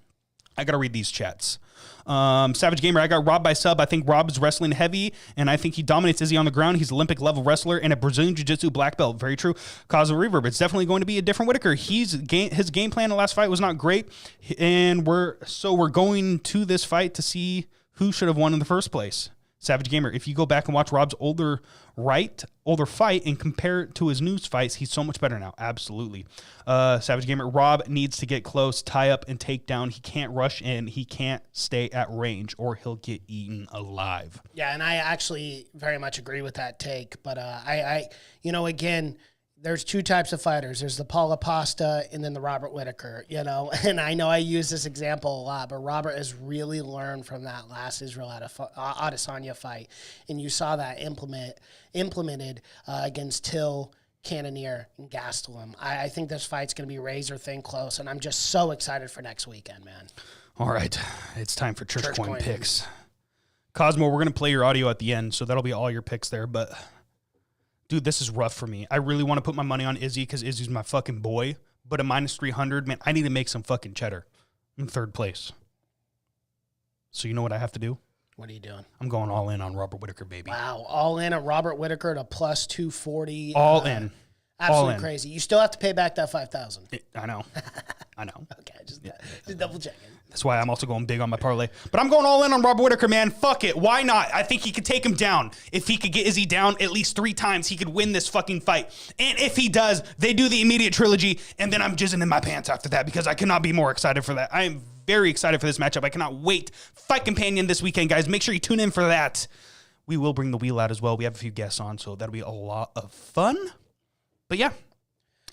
I got to read these chats. Savage Gamer, I got Rob by sub. I think Rob is wrestling heavy, and I think he dominates Izzy on the ground. He's an Olympic-level wrestler and a Brazilian Jiu-Jitsu black belt. Very true. Cause of Reverb, it's definitely going to be a different Whitaker. His game plan in the last fight was not great, and we're going to this fight to see who should have won in the first place. Savage Gamer, if you go back and watch Rob's older fight and compare it to his new fights, he's so much better now. Absolutely. Savage Gamer, Rob needs to get close, tie up, and take down. He can't rush in. He can't stay at range, or he'll get eaten alive. Yeah, and I actually very much agree with that take. But again, there's two types of fighters. There's the Paulo Costa and then the Robert Whitaker, And I know I use this example a lot, but Robert has really learned from that last Israel Adesanya fight. And you saw that implemented against Till, Cannonier, and Gastelum. I think this fight's going to be razor thin close, and I'm just so excited for next weekend, man. All right. It's time for Church Coin picks. Cosmo, we're going to play your audio at the end, so that'll be all your picks there, but... Dude, this is rough for me. I really want to put my money on Izzy because Izzy's my fucking boy. But at minus 300, man, I need to make some fucking cheddar. I'm third place. So you know what I have to do? What are you doing? I'm going all in on Robert Whitaker, baby. Wow, all in on Robert Whitaker at a plus 240. All in. Absolutely crazy. You still have to pay back that $5,000. I know. Okay, just double checking. That's why I'm also going big on my parlay. But I'm going all in on Robert Whitaker, man. Fuck it. Why not? I think he could take him down. If he could get Izzy down at least 3 times, he could win this fucking fight. And if he does, they do the immediate trilogy, and then I'm jizzing in my pants after that because I cannot be more excited for that. I am very excited for this matchup. I cannot wait. Fight Companion this weekend, guys. Make sure you tune in for that. We will bring the wheel out as well. We have a few guests on, so that'll be a lot of fun. But yeah,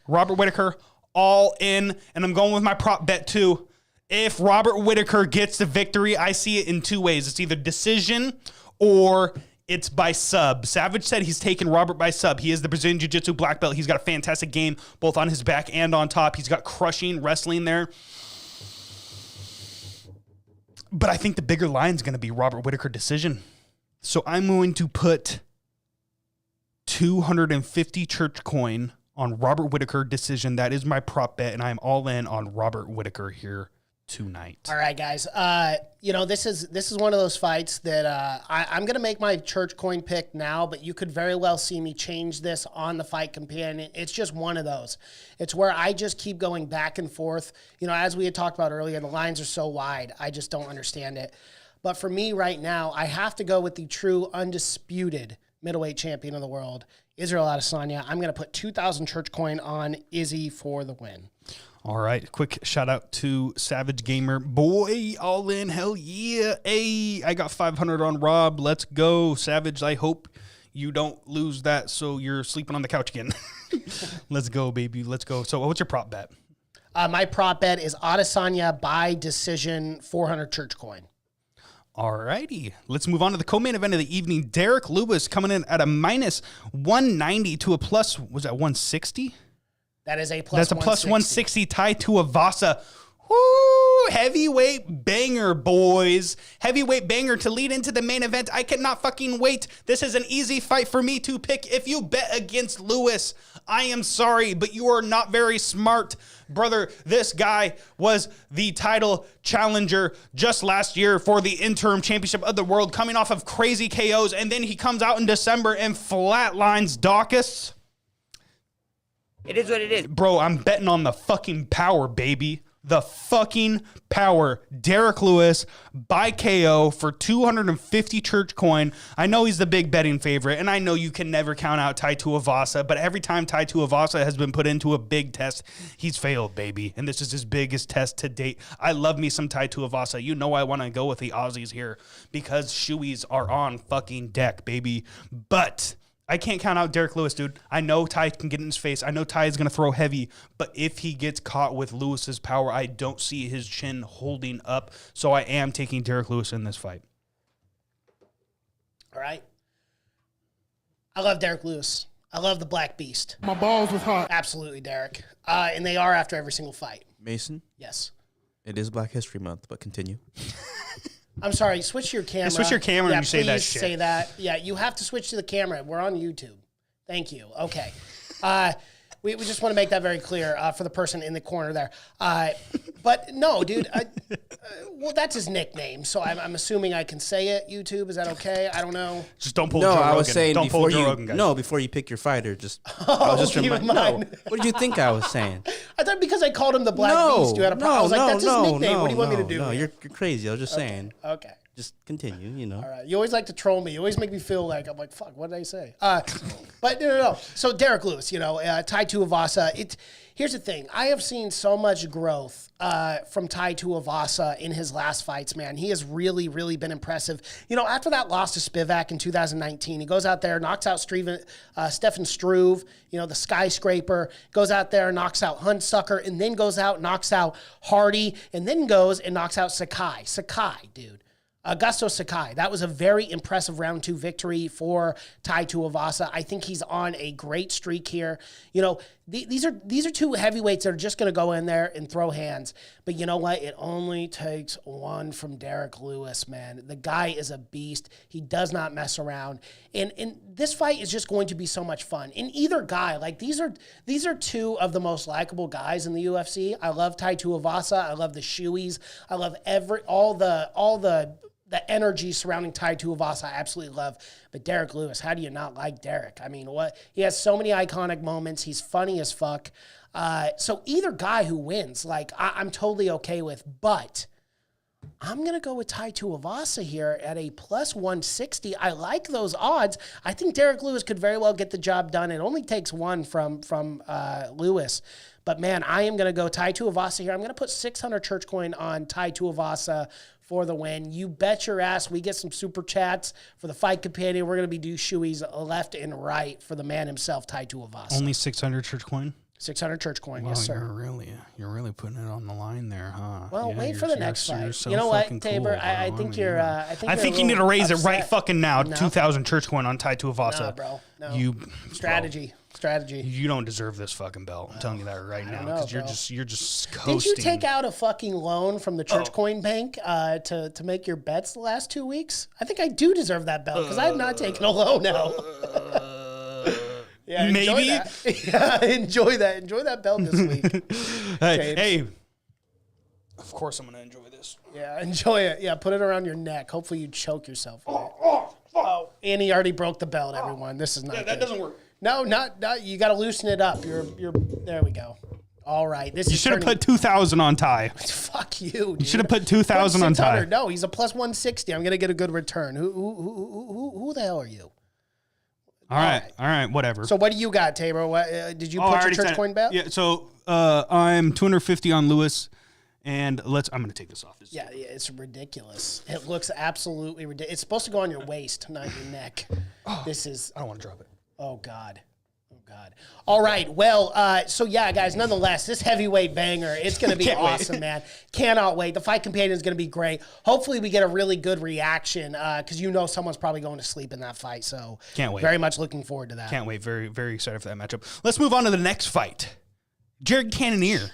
Robert Whitaker, all in. And I'm going with my prop bet too. If Robert Whitaker gets the victory, I see it in 2 ways. It's either decision or it's by sub. Savage said he's taking Robert by sub. He is the Brazilian Jiu-Jitsu black belt. He's got a fantastic game, both on his back and on top. He's got crushing wrestling there. But I think the bigger line is going to be Robert Whitaker decision. So I'm going to put 250 church coin on Robert Whitaker decision. That is my prop bet, and I am all in on Robert Whitaker here tonight. All right, guys. This is one of those fights that I'm going to make my church coin pick now, but you could very well see me change this on the Fight Companion. It's just one of those. It's where I just keep going back and forth. As we had talked about earlier, the lines are so wide. I just don't understand it. But for me right now, I have to go with the true undisputed middleweight champion of the world, Israel Adesanya. I'm going to put 2,000 church coin on Izzy for the win. All right. Quick shout out to Savage Gamer. Boy, all in. Hell yeah. Hey, I got 500 on Rob. Let's go. Savage, I hope you don't lose that so you're sleeping on the couch again. Let's go, baby. Let's go. So what's your prop bet? My prop bet is Adesanya by decision, 400 church coin. All righty. Let's move on to the co-main event of the evening. Derek Lewis coming in at a minus 190 to a plus, was that 160? That is a plus. That's a plus 160 tie to Avasa. Woo! Heavyweight banger, boys. Heavyweight banger to lead into the main event. I cannot fucking wait. This is an easy fight for me to pick. If you bet against Lewis, I am sorry, but you are not very smart. Brother, this guy was the title challenger just last year for the interim championship of the world, coming off of crazy KOs, and then he comes out in December and flatlines Dawkins. It is what it is. Bro, I'm betting on the fucking power, baby. The fucking power. Derek Lewis by KO for 250 church coin. I know he's the big betting favorite, and I know you can never count out Tai Tuivasa, but every time Tai Tuivasa has been put into a big test, he's failed, baby. And this is his biggest test to date. I love me some Tai Tuivasa. You know I want to go with the Aussies here because shoeies are on fucking deck, baby. But I can't count out Derek Lewis, dude. I know Ty can get in his face. I know Ty is going to throw heavy, but if he gets caught with Lewis's power, I don't see his chin holding up. So I am taking Derek Lewis in this fight. All right. I love Derek Lewis. I love the Black Beast. My balls was hot. Absolutely, Derek. And they are after every single fight. Mason, Yes. it is Black History Month, but continue. I'm sorry. Switch your camera. switch your camera when you say that please shit. say that. Yeah, you have to switch to the camera. We're on YouTube. Thank you. Okay. We just want to make that very clear for the person in the corner there. But no, dude. Well, that's his nickname, so I'm assuming I can say it. YouTube, is that okay? I don't know. Just don't pull No, Joe Rogan. I was saying don't pull before Joe you. Rogan, guys. No, before you pick your fighter, just I was just keep in reminding. No, mind. what did you think I was saying? I thought because I called him the Black Beast, you had a problem. I was like, that's his nickname. What do you want me to do? No, here? you're crazy. I was just saying. Okay. Just continue, you know. All right. You always like to troll me. You always make me feel like I'm like, fuck, what did I say? But no. So Derek Lewis, Tai Tuivasa. Here's the thing. I have seen so much growth from Tai Tuivasa in his last fights, man. He has really, really been impressive. After that loss to Spivak in 2019, he goes out there, knocks out Stefan Struve, the skyscraper, goes out there, knocks out Huntsucker, and then goes out, knocks out Hardy, and then goes and knocks out Sakai. Sakai, dude. Augusto Sakai. That was a very impressive round 2 victory for Tai Tuivasa. I think he's on a great streak here. These are two heavyweights that are just going to go in there and throw hands. But you know what? It only takes one from Derek Lewis, man. The guy is a beast. He does not mess around. And this fight is just going to be so much fun. And either guy, like these are two of the most likable guys in the UFC. I love Tai Tuivasa. I love the shoeies. I love all the energy surrounding Tai Tuivasa, I absolutely love. But Derek Lewis, how do you not like Derek? I mean, what? He has so many iconic moments. He's funny as fuck. So either guy who wins, I'm totally okay with. But I'm going to go with Tai Tuivasa here at a plus 160. I like those odds. I think Derek Lewis could very well get the job done. It only takes one from Lewis. But, man, I am going to go Tai Tuivasa here. I'm going to put 600 church coin on Tai Tuivasa for the win. You bet your ass we get some super chats for the fight companion. We're going to be do shoeies left and right for the man himself, Tai Tuivasa. Only 600 church coin? 600 church coin, yes, sir. You're really putting it on the line there, huh? Well, Yeah, wait for the next you're fight. so You know what, fucking Tabor? cool, I bro. think you're. I think you need to raise it right upset. fucking now. No. 2,000 church coin on Tai Tuivasa. No, bro. No. You Strategy. You don't deserve this fucking belt. I'm telling you that right now know, because bro. you're just coasting. Did you take out a fucking loan from the church coin bank to make your bets the last 2 weeks? I think I do deserve that belt because I have not taken a loan now. Yeah, enjoy Maybe. that. Yeah, enjoy that. Enjoy that belt this week. Hey, of course I'm gonna enjoy this. Yeah, enjoy it. Yeah, put it around your neck. Hopefully you choke yourself with it. Oh, and he already broke the belt, everyone. This is not good. That doesn't work. No, not you got to loosen it up. You're there we go. All right. This You should have put 2,000 on Ty. Fuck you. Dude. You should have put 2,000 on Ty. No, he's a plus 160. I'm gonna get a good return. Who the hell are you? All right, whatever. So what do you got, Tabor? What did you put your church coin bet? Yeah, so I'm 250 on Lewis, and I'm gonna take this off. Yeah, it's ridiculous. It looks absolutely ridiculous. It's supposed to go on your waist, not your neck. This is. I don't want to drop it. Oh God. All right. Well, so yeah, guys, nonetheless, this heavyweight banger, it's going to be awesome, man. Cannot wait. The fight companion is going to be great. Hopefully we get a really good reaction because someone's probably going to sleep in that fight. So can't wait. Very much looking forward to that. Can't wait. Very, very excited for that matchup. Let's move on to the next fight. Jared Cannonier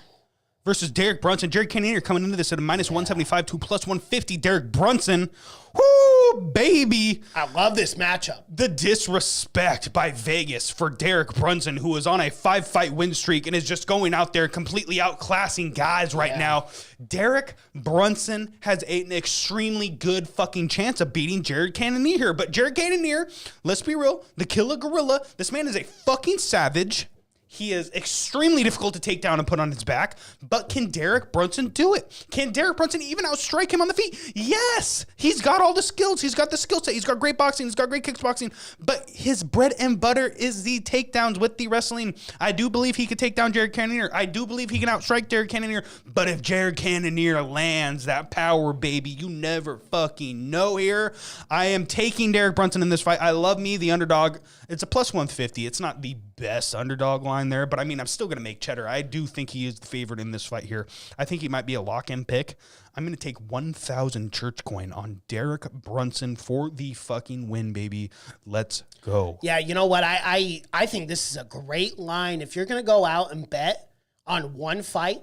versus Derek Brunson. Jared Cannonier coming into this at a minus 175 to plus 150. Derek Brunson. Woo, baby. I love this matchup. The disrespect by Vegas for Derek Brunson, who is on a 5-fight win streak and is just going out there completely outclassing guys right now. Derek Brunson has an extremely good fucking chance of beating Jared Cannonier here. But Jared Cannonier, let's be real, the killer gorilla, this man is a fucking savage. He is extremely difficult to take down and put on his back, but can Derek Brunson do it? Can Derek Brunson even outstrike him on the feet? Yes! He's got all the skills. He's got the skill set. He's got great boxing. He's got great kickboxing, but his bread and butter is the takedowns with the wrestling. I do believe he could take down Jared Cannonier. I do believe he can outstrike Jared Cannonier, but if Jared Cannonier lands that power, baby, you never fucking know here. I am taking Derek Brunson in this fight. I love me, the underdog. It's a plus 150. It's not the best underdog line there, but I mean, I'm still going to make cheddar. I do think he is the favorite in this fight here. I think he might be a lock-in pick. I'm going to take 1,000 church coin on Derek Brunson for the fucking win, baby. Let's go. Yeah, you know what? I think this is a great line. If you're going to go out and bet on one fight,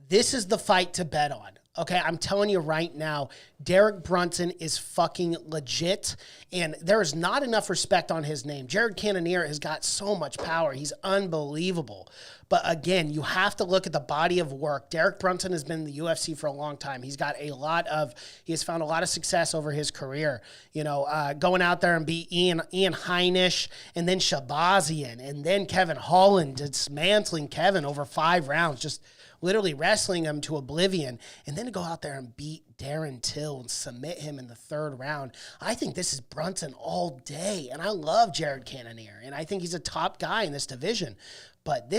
this is the fight to bet on. Okay, I'm telling you right now, Derek Brunson is fucking legit, and there is not enough respect on his name. Jared Cannonier has got so much power. He's unbelievable. But again, you have to look at the body of work. Derek Brunson has been in the UFC for a long time. He has found a lot of success over his career. You know, going out there and beat Ian Heinisch, and then Shabazian, and then Kevin Holland, dismantling Kevin over 5 rounds, just literally wrestling him to oblivion, and then to go out there and beat Darren Till and submit him in the 3rd round. I think this is Brunson all day, and I love Jared Cannonier, and I think he's a top guy in this division. But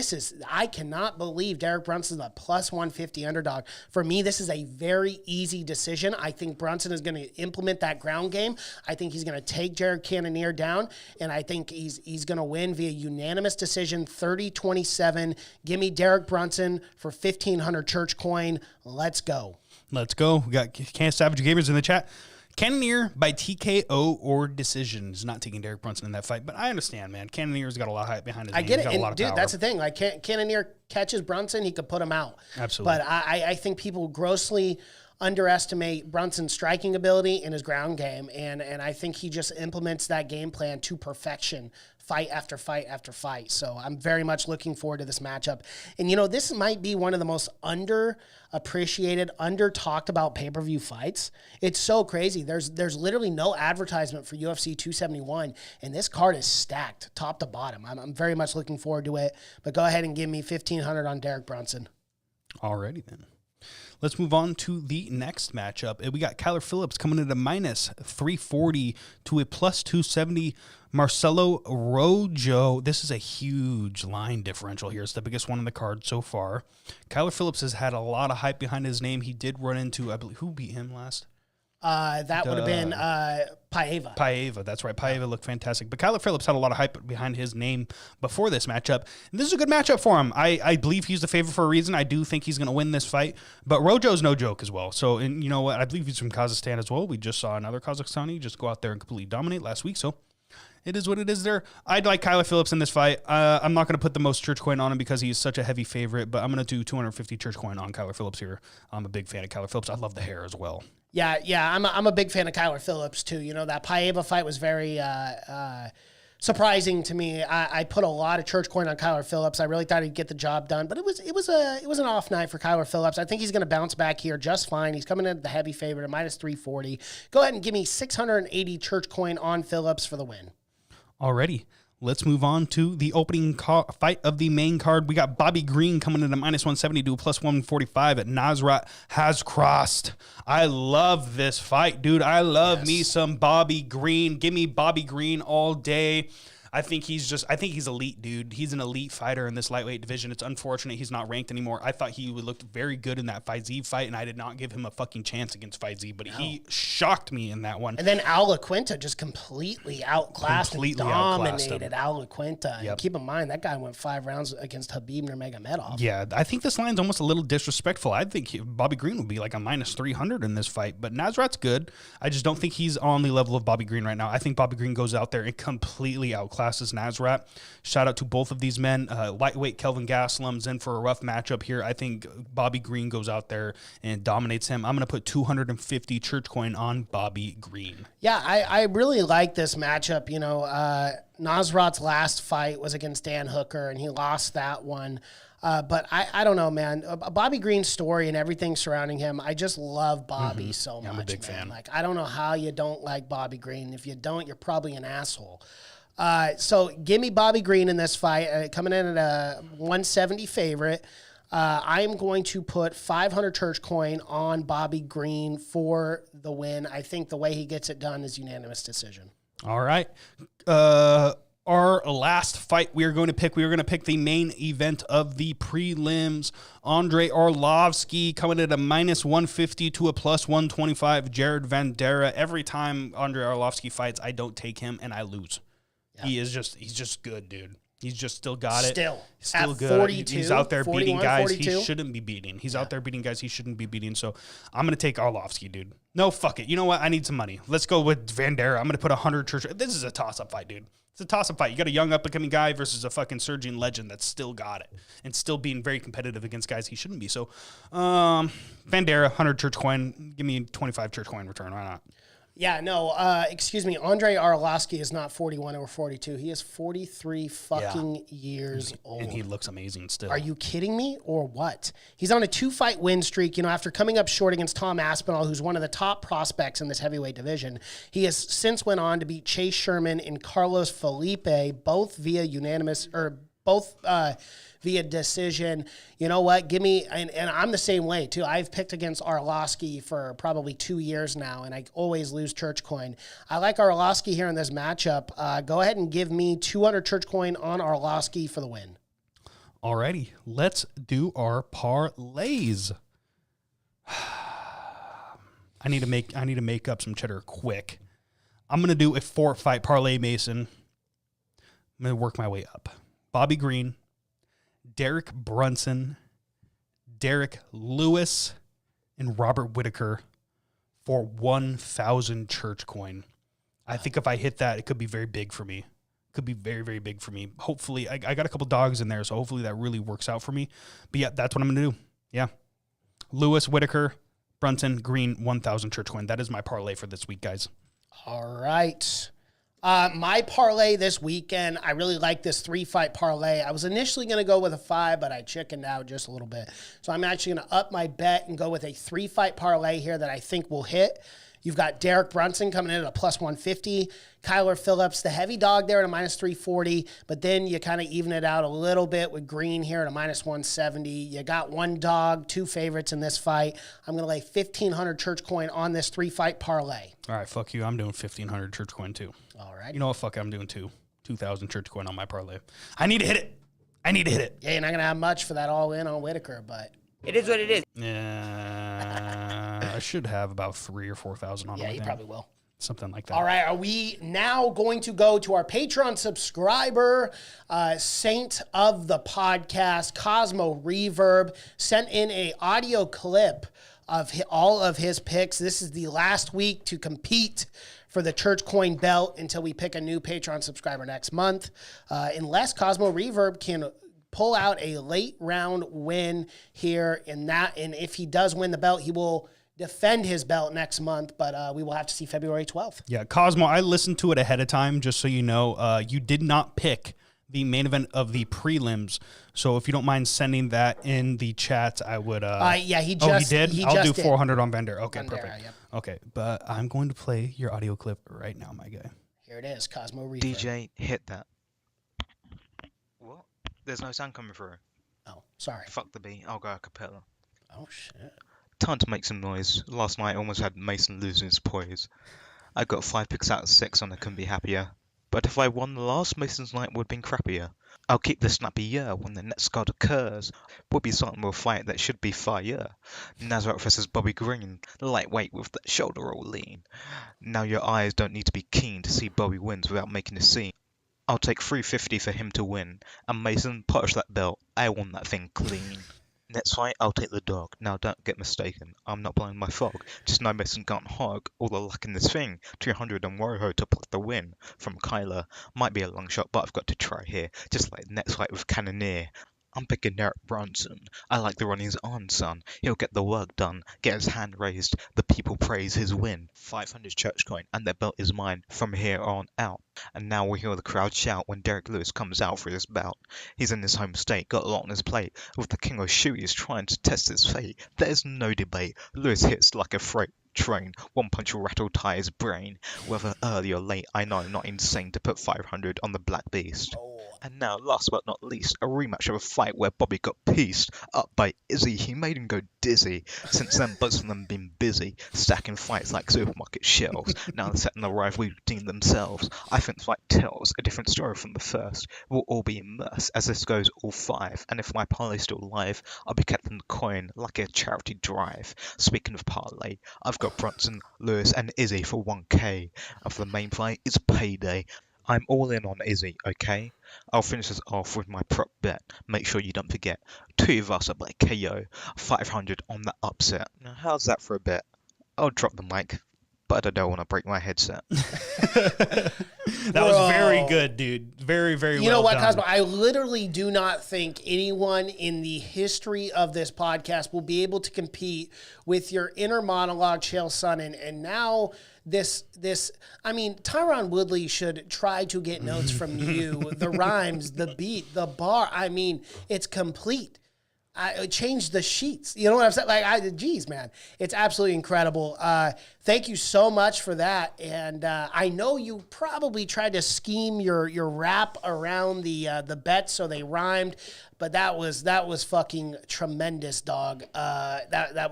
I cannot believe Derek Brunson's a plus 150 underdog. For me, this is a very easy decision. I think Brunson is going to implement that ground game. I think he's going to take Jared Cannonier down, and I think he's going to win via unanimous decision, 30-27. Give me Derek Brunson for 1,500 church coin. Let's go. Let's go. We got Can Savage Gamers in the chat. Cannonier by TKO or decision is not taking Derek Brunson in that fight, but I understand, man. Cannonier's got a lot of hype behind his name. I get it, He's got a lot and of dude, power. that's the thing. Like, Cannonier catches Brunson, he could put him out. Absolutely. But I think people grossly underestimate Brunson's striking ability and his ground game, and I think he just implements that game plan to perfection, fight after fight after fight. So I'm very much looking forward to this matchup. And, you know, this might be one of the most underappreciated, under-talked about pay-per-view fights. It's so crazy. There's literally no advertisement for UFC 271, and this card is stacked top to bottom. I'm very much looking forward to it. But go ahead and give me 1,500 on Derek Brunson. Alrighty then. Let's move on to the next matchup. We got Kyler Phillips coming in at a minus 340 to a plus 270. Marcelo Rojo. This is a huge line differential here. It's the biggest one on the card so far. Kyler Phillips has had a lot of hype behind his name. He did run into, I believe, who beat him last? That would have been Paiva. Paiva, that's right. Paiva looked fantastic. But Kyler Phillips had a lot of hype behind his name before this matchup. And this is a good matchup for him. I believe he's the favorite for a reason. I do think he's going to win this fight. But Rojo's no joke as well. So, and you know what? I believe he's from Kazakhstan as well. We just saw another Kazakhstani just go out there and completely dominate last week. So it is what it is there. I'd like Kyler Phillips in this fight. I'm not going to put the most church coin on him because he's such a heavy favorite, but I'm going to do 250 church coin on Kyler Phillips here. I'm a big fan of Kyler Phillips. I love the hair as well. Yeah, I'm a big fan of Kyler Phillips too. You know, that Paiva fight was very surprising to me. I put a lot of church coin on Kyler Phillips. I really thought he'd get the job done, but it was an off night for Kyler Phillips. I think he's going to bounce back here just fine. He's coming in the heavy favorite at minus 340. Go ahead and give me 680 church coin on Phillips for the win. Alrighty. Let's move on to the opening fight of the main card. We got Bobby Green coming in at minus 170 to a plus 145 at Nasrat Has Crossed. I love this fight, dude. I love me some Bobby Green. Give me Bobby Green all day. I think he's elite, dude. He's an elite fighter in this lightweight division. It's unfortunate he's not ranked anymore. I thought he would look very good in that Faizeev fight, and I did not give him a fucking chance against Faizeev, but he shocked me in that one. And then Al LaQuinta just completely outclassed and dominated Al LaQuinta. Yep. And keep in mind, that guy went 5 rounds against Khabib Nurmagomedov. Yeah, I think this line's almost a little disrespectful. I think Bobby Green would be like a minus 300 in this fight, but Nasrat's good. I just don't think he's on the level of Bobby Green right now. I think Bobby Green goes out there and completely outclasses Nasrat. Shout out to both of these men. Lightweight Kelvin Gastelum's in for a rough matchup here. I think Bobby Green goes out there and dominates him. I'm going to put 250 church coin on Bobby Green. Yeah, I really like this matchup. You know, Nasrat's last fight was against Dan Hooker, and he lost that one. But I don't know, man. Bobby Green's story and everything surrounding him, I just love Bobby so much. I'm a big fan. Like, I don't know how you don't like Bobby Green. If you don't, you're probably an asshole. So give me Bobby Green in this fight, coming in at a 170 favorite. I'm going to put 500 church coin on Bobby Green for the win. I think the way he gets it done is unanimous decision. All right. Our last fight we are going to pick the main event of the prelims. Andre Arlovsky coming at a -150 to a +125. Jared Vanderaa. Every time Andre Arlovsky fights, I don't take him and I lose. Yeah. He's just good, dude. He's just still got it. Still at good. 42, He's out there 41, beating guys 42. he shouldn't be beating. He's out there beating guys he shouldn't be beating. So I'm going to take Arlovsky, dude. No, fuck it. You know what? I need some money. Let's go with Vanderaa. I'm going to put 100 church. This is a toss-up fight, dude. It's a toss-up fight. You got a young up-and-coming guy versus a fucking surging legend that's still got it and still being very competitive against guys he shouldn't be. So Vanderaa, 100 church coin. Give me 25 church coin return. Why not? Yeah, no, excuse me. Andre Arlovsky is not 41 or 42. He is 43 fucking years old. And he looks amazing still. Are you kidding me or what? He's on a 2-fight win streak, after coming up short against Tom Aspinall, who's one of the top prospects in this heavyweight division. He has since went on to beat Chase Sherman and Carlos Felipe, both via via decision. You know what? Give me, and I'm the same way too. I've picked against Arlovsky for probably 2 years now, and I always lose church coin. I like Arlovsky here in this matchup. Go ahead and give me 200 church coin on Arlovsky for the win. Alrighty, let's do our parlays. I need to make up some cheddar quick. I'm gonna do a 4-fight parlay, Mason. I'm gonna work my way up. Bobby Green, Derek Brunson, Derek Lewis, and Robert Whitaker for 1,000 church coin. I think if I hit that, it could be very big for me. Could be very, very big for me. Hopefully, I got a couple dogs in there, so hopefully that really works out for me. But yeah, that's what I'm going to do. Yeah. Lewis, Whitaker, Brunson, Green, 1,000 church coin. That is my parlay for this week, guys. All right. My parlay this weekend, I really like this 3-fight parlay. I was initially going to go with a 5, but I chickened out just a little bit. So I'm actually going to up my bet and go with a 3-fight parlay here that I think will hit. You've got Derek Brunson coming in at a +150. Kyler Phillips, the heavy dog there at a -340. But then you kind of even it out a little bit with Green here at a -170. You got one dog, 2 favorites in this fight. I'm going to lay 1,500 church coin on this 3-fight parlay. All right, fuck you. I'm doing 1,500 church coin too. All right. You know what? Fuck it, I'm doing 2,000 church coin on my parlay. I need to hit it. Yeah, you're not going to have much for that all in on Whitaker, but... It is what it is. Yeah, I should have about 3,000 or 4,000 on. Yeah, you probably will. Something like that. All right, are we now going to go to our Patreon subscriber, saint of the podcast, Cosmo Reverb, sent in a audio clip of all of his picks. This is the last week to compete for the church coin belt until we pick a new Patreon subscriber next month. Unless Cosmo Reverb can pull out a late round win here and if he does win the belt, he will defend his belt next month, but we will have to see February 12th. Yeah, Cosmo, I listened to it ahead of time, just so you know. You did not pick the main event of the prelims, so if you don't mind sending that in the chat, I would... yeah, he did? I'll do 400 on Vanderaa. Okay, Vanderaa, perfect. yep. Okay, but I'm going to play your audio clip right now, my guy. Here it is, Cosmo Reverb. DJ, hit that. What? There's no sound coming through. Oh, sorry. Fuck the beat. I'll go a cappella. Oh, shit. Time to make some noise. Last night I almost had Mason losing his poise. I got 5 picks out of 6 and I couldn't be happier. But if I won the last, Mason's night would have been crappier. I'll keep the snappy year when the next card occurs. We'll be starting with a fight that should be fire. Nazareth versus Bobby Green, lightweight with that shoulder roll lean. Now your eyes don't need to be keen to see Bobby wins without making a scene. I'll take 350 for him to win. And Mason, polish that belt. I want that thing clean. Next fight, I'll take the dog. Now don't get mistaken, I'm not blowing my fog. Just know Mason can't hog all the luck in this thing. 300 and Warho to pluck the win from Kyler. Might be a long shot, but I've got to try here. Just like the next fight with Cannoneer. I'm picking Derek Brunson. I like the run he's on, son. He'll get the work done, get his hand raised. The people praise his win. 500 church coin, and their belt is mine from here on out. And now we hear the crowd shout when Derek Lewis comes out for his bout. He's in his home state, got a lot on his plate. With the king of shooters trying to test his fate, there's no debate. Lewis hits like a freight train. One punch will rattle Ty's brain. Whether early or late, I know, not insane to put 500 on the Black Beast. And now, last but not least, a rematch of a fight where Bobby got pieced up by Izzy. He made him go dizzy. Since then, both of them been busy, stacking fights like supermarket shelves. Now they're setting the rivalry between themselves. I think the fight tells a different story from the first. We'll all be immersed as this goes all 5. And if my parlay's still alive, I'll be kept in the coin like a charity drive. Speaking of parlay, I've got Brunson, Lewis, and Izzy for 1k. And for the main fight, it's payday. I'm all in on Izzy, okay? I'll finish this off with my prop bet. Make sure you don't forget. 2 of us are by KO. 500 on the upset. Now, how's that for a bet? I'll drop the mic, but I don't want to break my headset. That was very good, dude. Very, very well done. You know what, Cosmo? I literally do not think anyone in the history of this podcast will be able to compete with your inner monologue, Chael Sonnen, and now this. I mean, Tyron Woodley should try to get notes from you. The rhymes, the beat, the bar. I mean, it's complete. I changed the sheets. You know what I'm saying? Geez, man, it's absolutely incredible. Thank you so much for that. And I know you probably tried to scheme your rap around the bets so they rhymed, but that was fucking tremendous, dog. That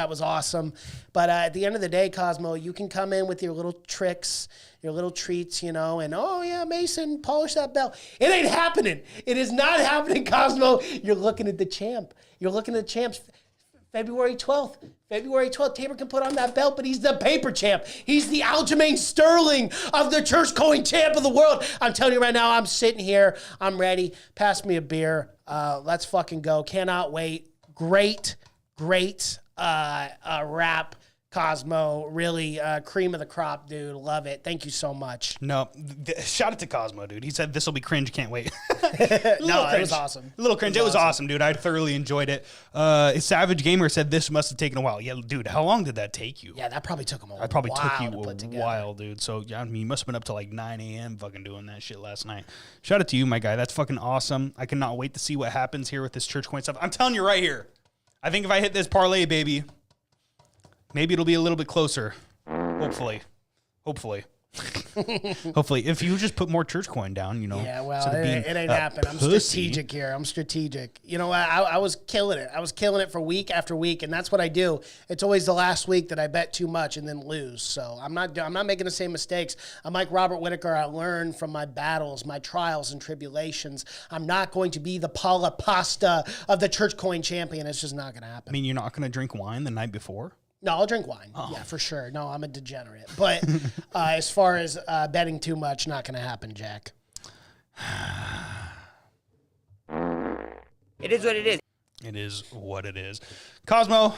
was awesome. But at the end of the day, Cosmo, you can come in with your little tricks, your little treats, and oh yeah, Mason, polish that belt. It ain't happening. It is not happening, Cosmo. You're looking at the champ. You're looking at the champs. February 12th. Tabor can put on that belt, but he's the paper champ. He's the Aljamain Sterling of the church coin champ of the world. I'm telling you right now, I'm sitting here. I'm ready. Pass me a beer. Let's fucking go. Cannot wait. Great rap, Cosmo. Really cream of the crop, dude. Love it. Thank you so much. No, shout out to Cosmo, dude. He said this will be cringe. Can't wait. No, it was awesome. A little cringe. It was awesome, dude. I thoroughly enjoyed it. Savage Gamer said this must have taken a while. Yeah, dude. How long did that take you? Yeah, that probably took him a while. That probably took you to put a together. while, dude. So yeah, I mean, you must have been up to like 9 a.m. fucking doing that shit last night. Shout out to you, my guy. That's fucking awesome. I cannot wait to see what happens here with this church coin stuff. I'm telling you right here. I think if I hit this parlay, baby, maybe it'll be a little bit closer. Hopefully. Hopefully. If you just put more church coin down, Yeah, well, instead of being it ain't a happening. I'm pussy. strategic here. I'm strategic. I was killing it. I was killing it for week after week, and that's what I do. It's always the last week that I bet too much and then lose. So I'm not making the same mistakes. I'm like Robert Whitaker. I learn from my battles, my trials and tribulations. I'm not going to be the Paula Pasta of the church coin champion. It's just not going to happen. I mean, you're not going to drink wine the night before? No, I'll drink wine. Oh. Yeah, for sure. No, I'm a degenerate. But as far as betting too much, not going to happen, Jack. It is what it is. It is what it is. Cosmo,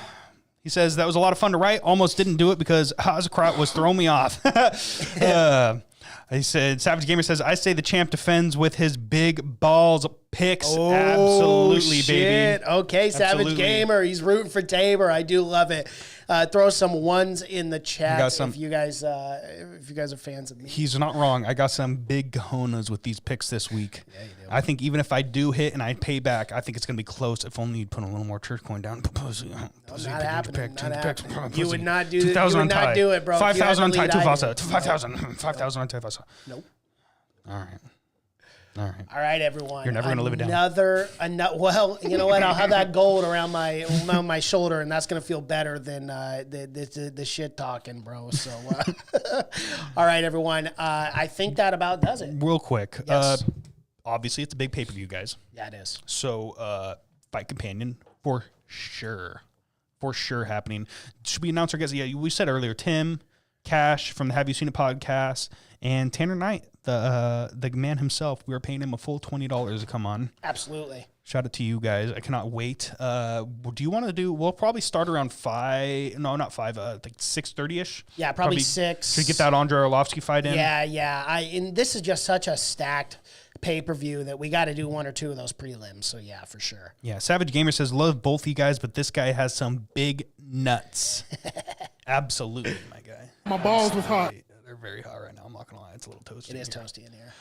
he says, that was a lot of fun to write. Almost didn't do it because Hazakrat was throwing me off. He said, Savage Gamer says, I say the champ defends with his big balls picks. Oh, absolutely, shit. baby. Okay, Savage Absolutely. Gamer. He's rooting for Tabor. I do love it. Throw some ones in the chat some- if you guys are fans of me. He's not wrong. I got some big cojones with these picks this week. Yeah, you do. I think even if I do hit and I pay back, I think it's going to be close. If only you'd put a little more church coin down. Pussy, Not happening. Not happening. You would Pussy. not do 2,000 you on would not tie. do it, bro. 5,000 on tie. If you had the lead, 2,000. 5,000 on tie. Nope. All right. All right, everyone. You're never gonna live it down. Well, you know what? I'll have that gold around my shoulder, and that's gonna feel better than the shit talking, bro. So, all right, everyone. I think that about does it. Real quick. Yes. Obviously, it's a big pay-per-view, guys. Yeah, it is. So, Fight Companion, for sure happening. Should we announce our guests? Yeah, we said earlier, Tim Cash from the Have You Seen It podcast, and Tanner Knight, the man himself. We were paying him a full $20 to come on. Absolutely. Shout out to you guys. I cannot wait. Do you want to do, we'll probably start around 5, no, not 5, like 6:30-ish. Yeah, probably 6. Should we get that Andre Arlovsky fight in? Yeah. And this is just such a stacked pay-per-view that we got to do 1 or 2 of those prelims. So, yeah, for sure. Yeah, Savage Gamer says, love both you guys, but this guy has some big nuts. Absolutely, my guy. My balls was hot. They're very hot right now. I'm not going to lie. It's a little toasty. It is toasty in here.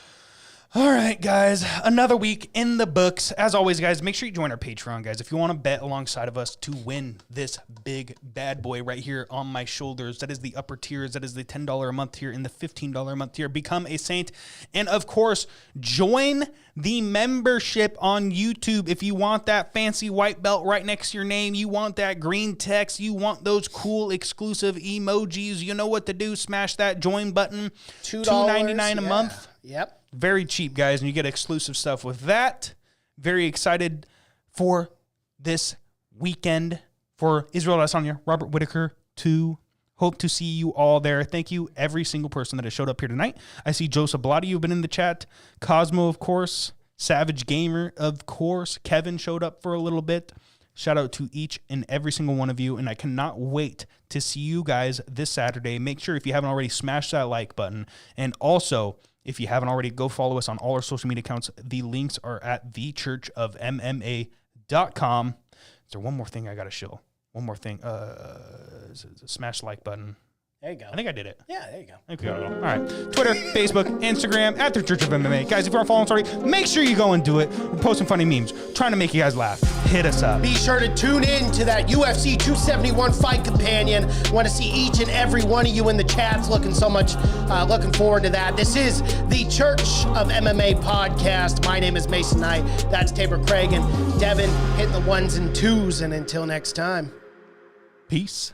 All right, guys, another week in the books. As always, guys, make sure you join our Patreon, guys. If you want to bet alongside of us to win this big bad boy right here on my shoulders, that is the upper tiers. That is the $10 a month tier and the $15 a month tier. Become a saint. And, of course, join the membership on YouTube. If you want that fancy white belt right next to your name, you want that green text, you want those cool exclusive emojis, you know what to do. Smash that join button. $2.99 a month. Yep. Very cheap, guys, and you get exclusive stuff with that. Very excited for this weekend for Israel Adesanya, Robert Whittaker 2. Hope to see you all there. Thank you, every single person that has showed up here tonight. I see Joseph Blotti, you've been in the chat. Cosmo, of course. Savage Gamer, of course. Kevin showed up for a little bit. Shout out to each and every single one of you, and I cannot wait to see you guys this Saturday. Make sure, if you haven't already, smash that like button. And also, if you haven't already, go follow us on all our social media accounts. The links are at thechurchofmma.com. Is there one more thing I got to show? One more thing. Smash the like button. There you go. I think I did it. Yeah, there you go. Okay. All right. Twitter, Facebook, Instagram, at the Church of MMA. Guys, if you aren't following us already, make sure you go and do it. We're posting funny memes, trying to make you guys laugh. Hit us up. Be sure to tune in to that UFC 271 Fight Companion. Want to see each and every one of you in the chats. Looking forward to that. This is the Church of MMA podcast. My name is Mason Knight. That's Tabor Craig and Devin hitting the ones and twos. And until next time. Peace.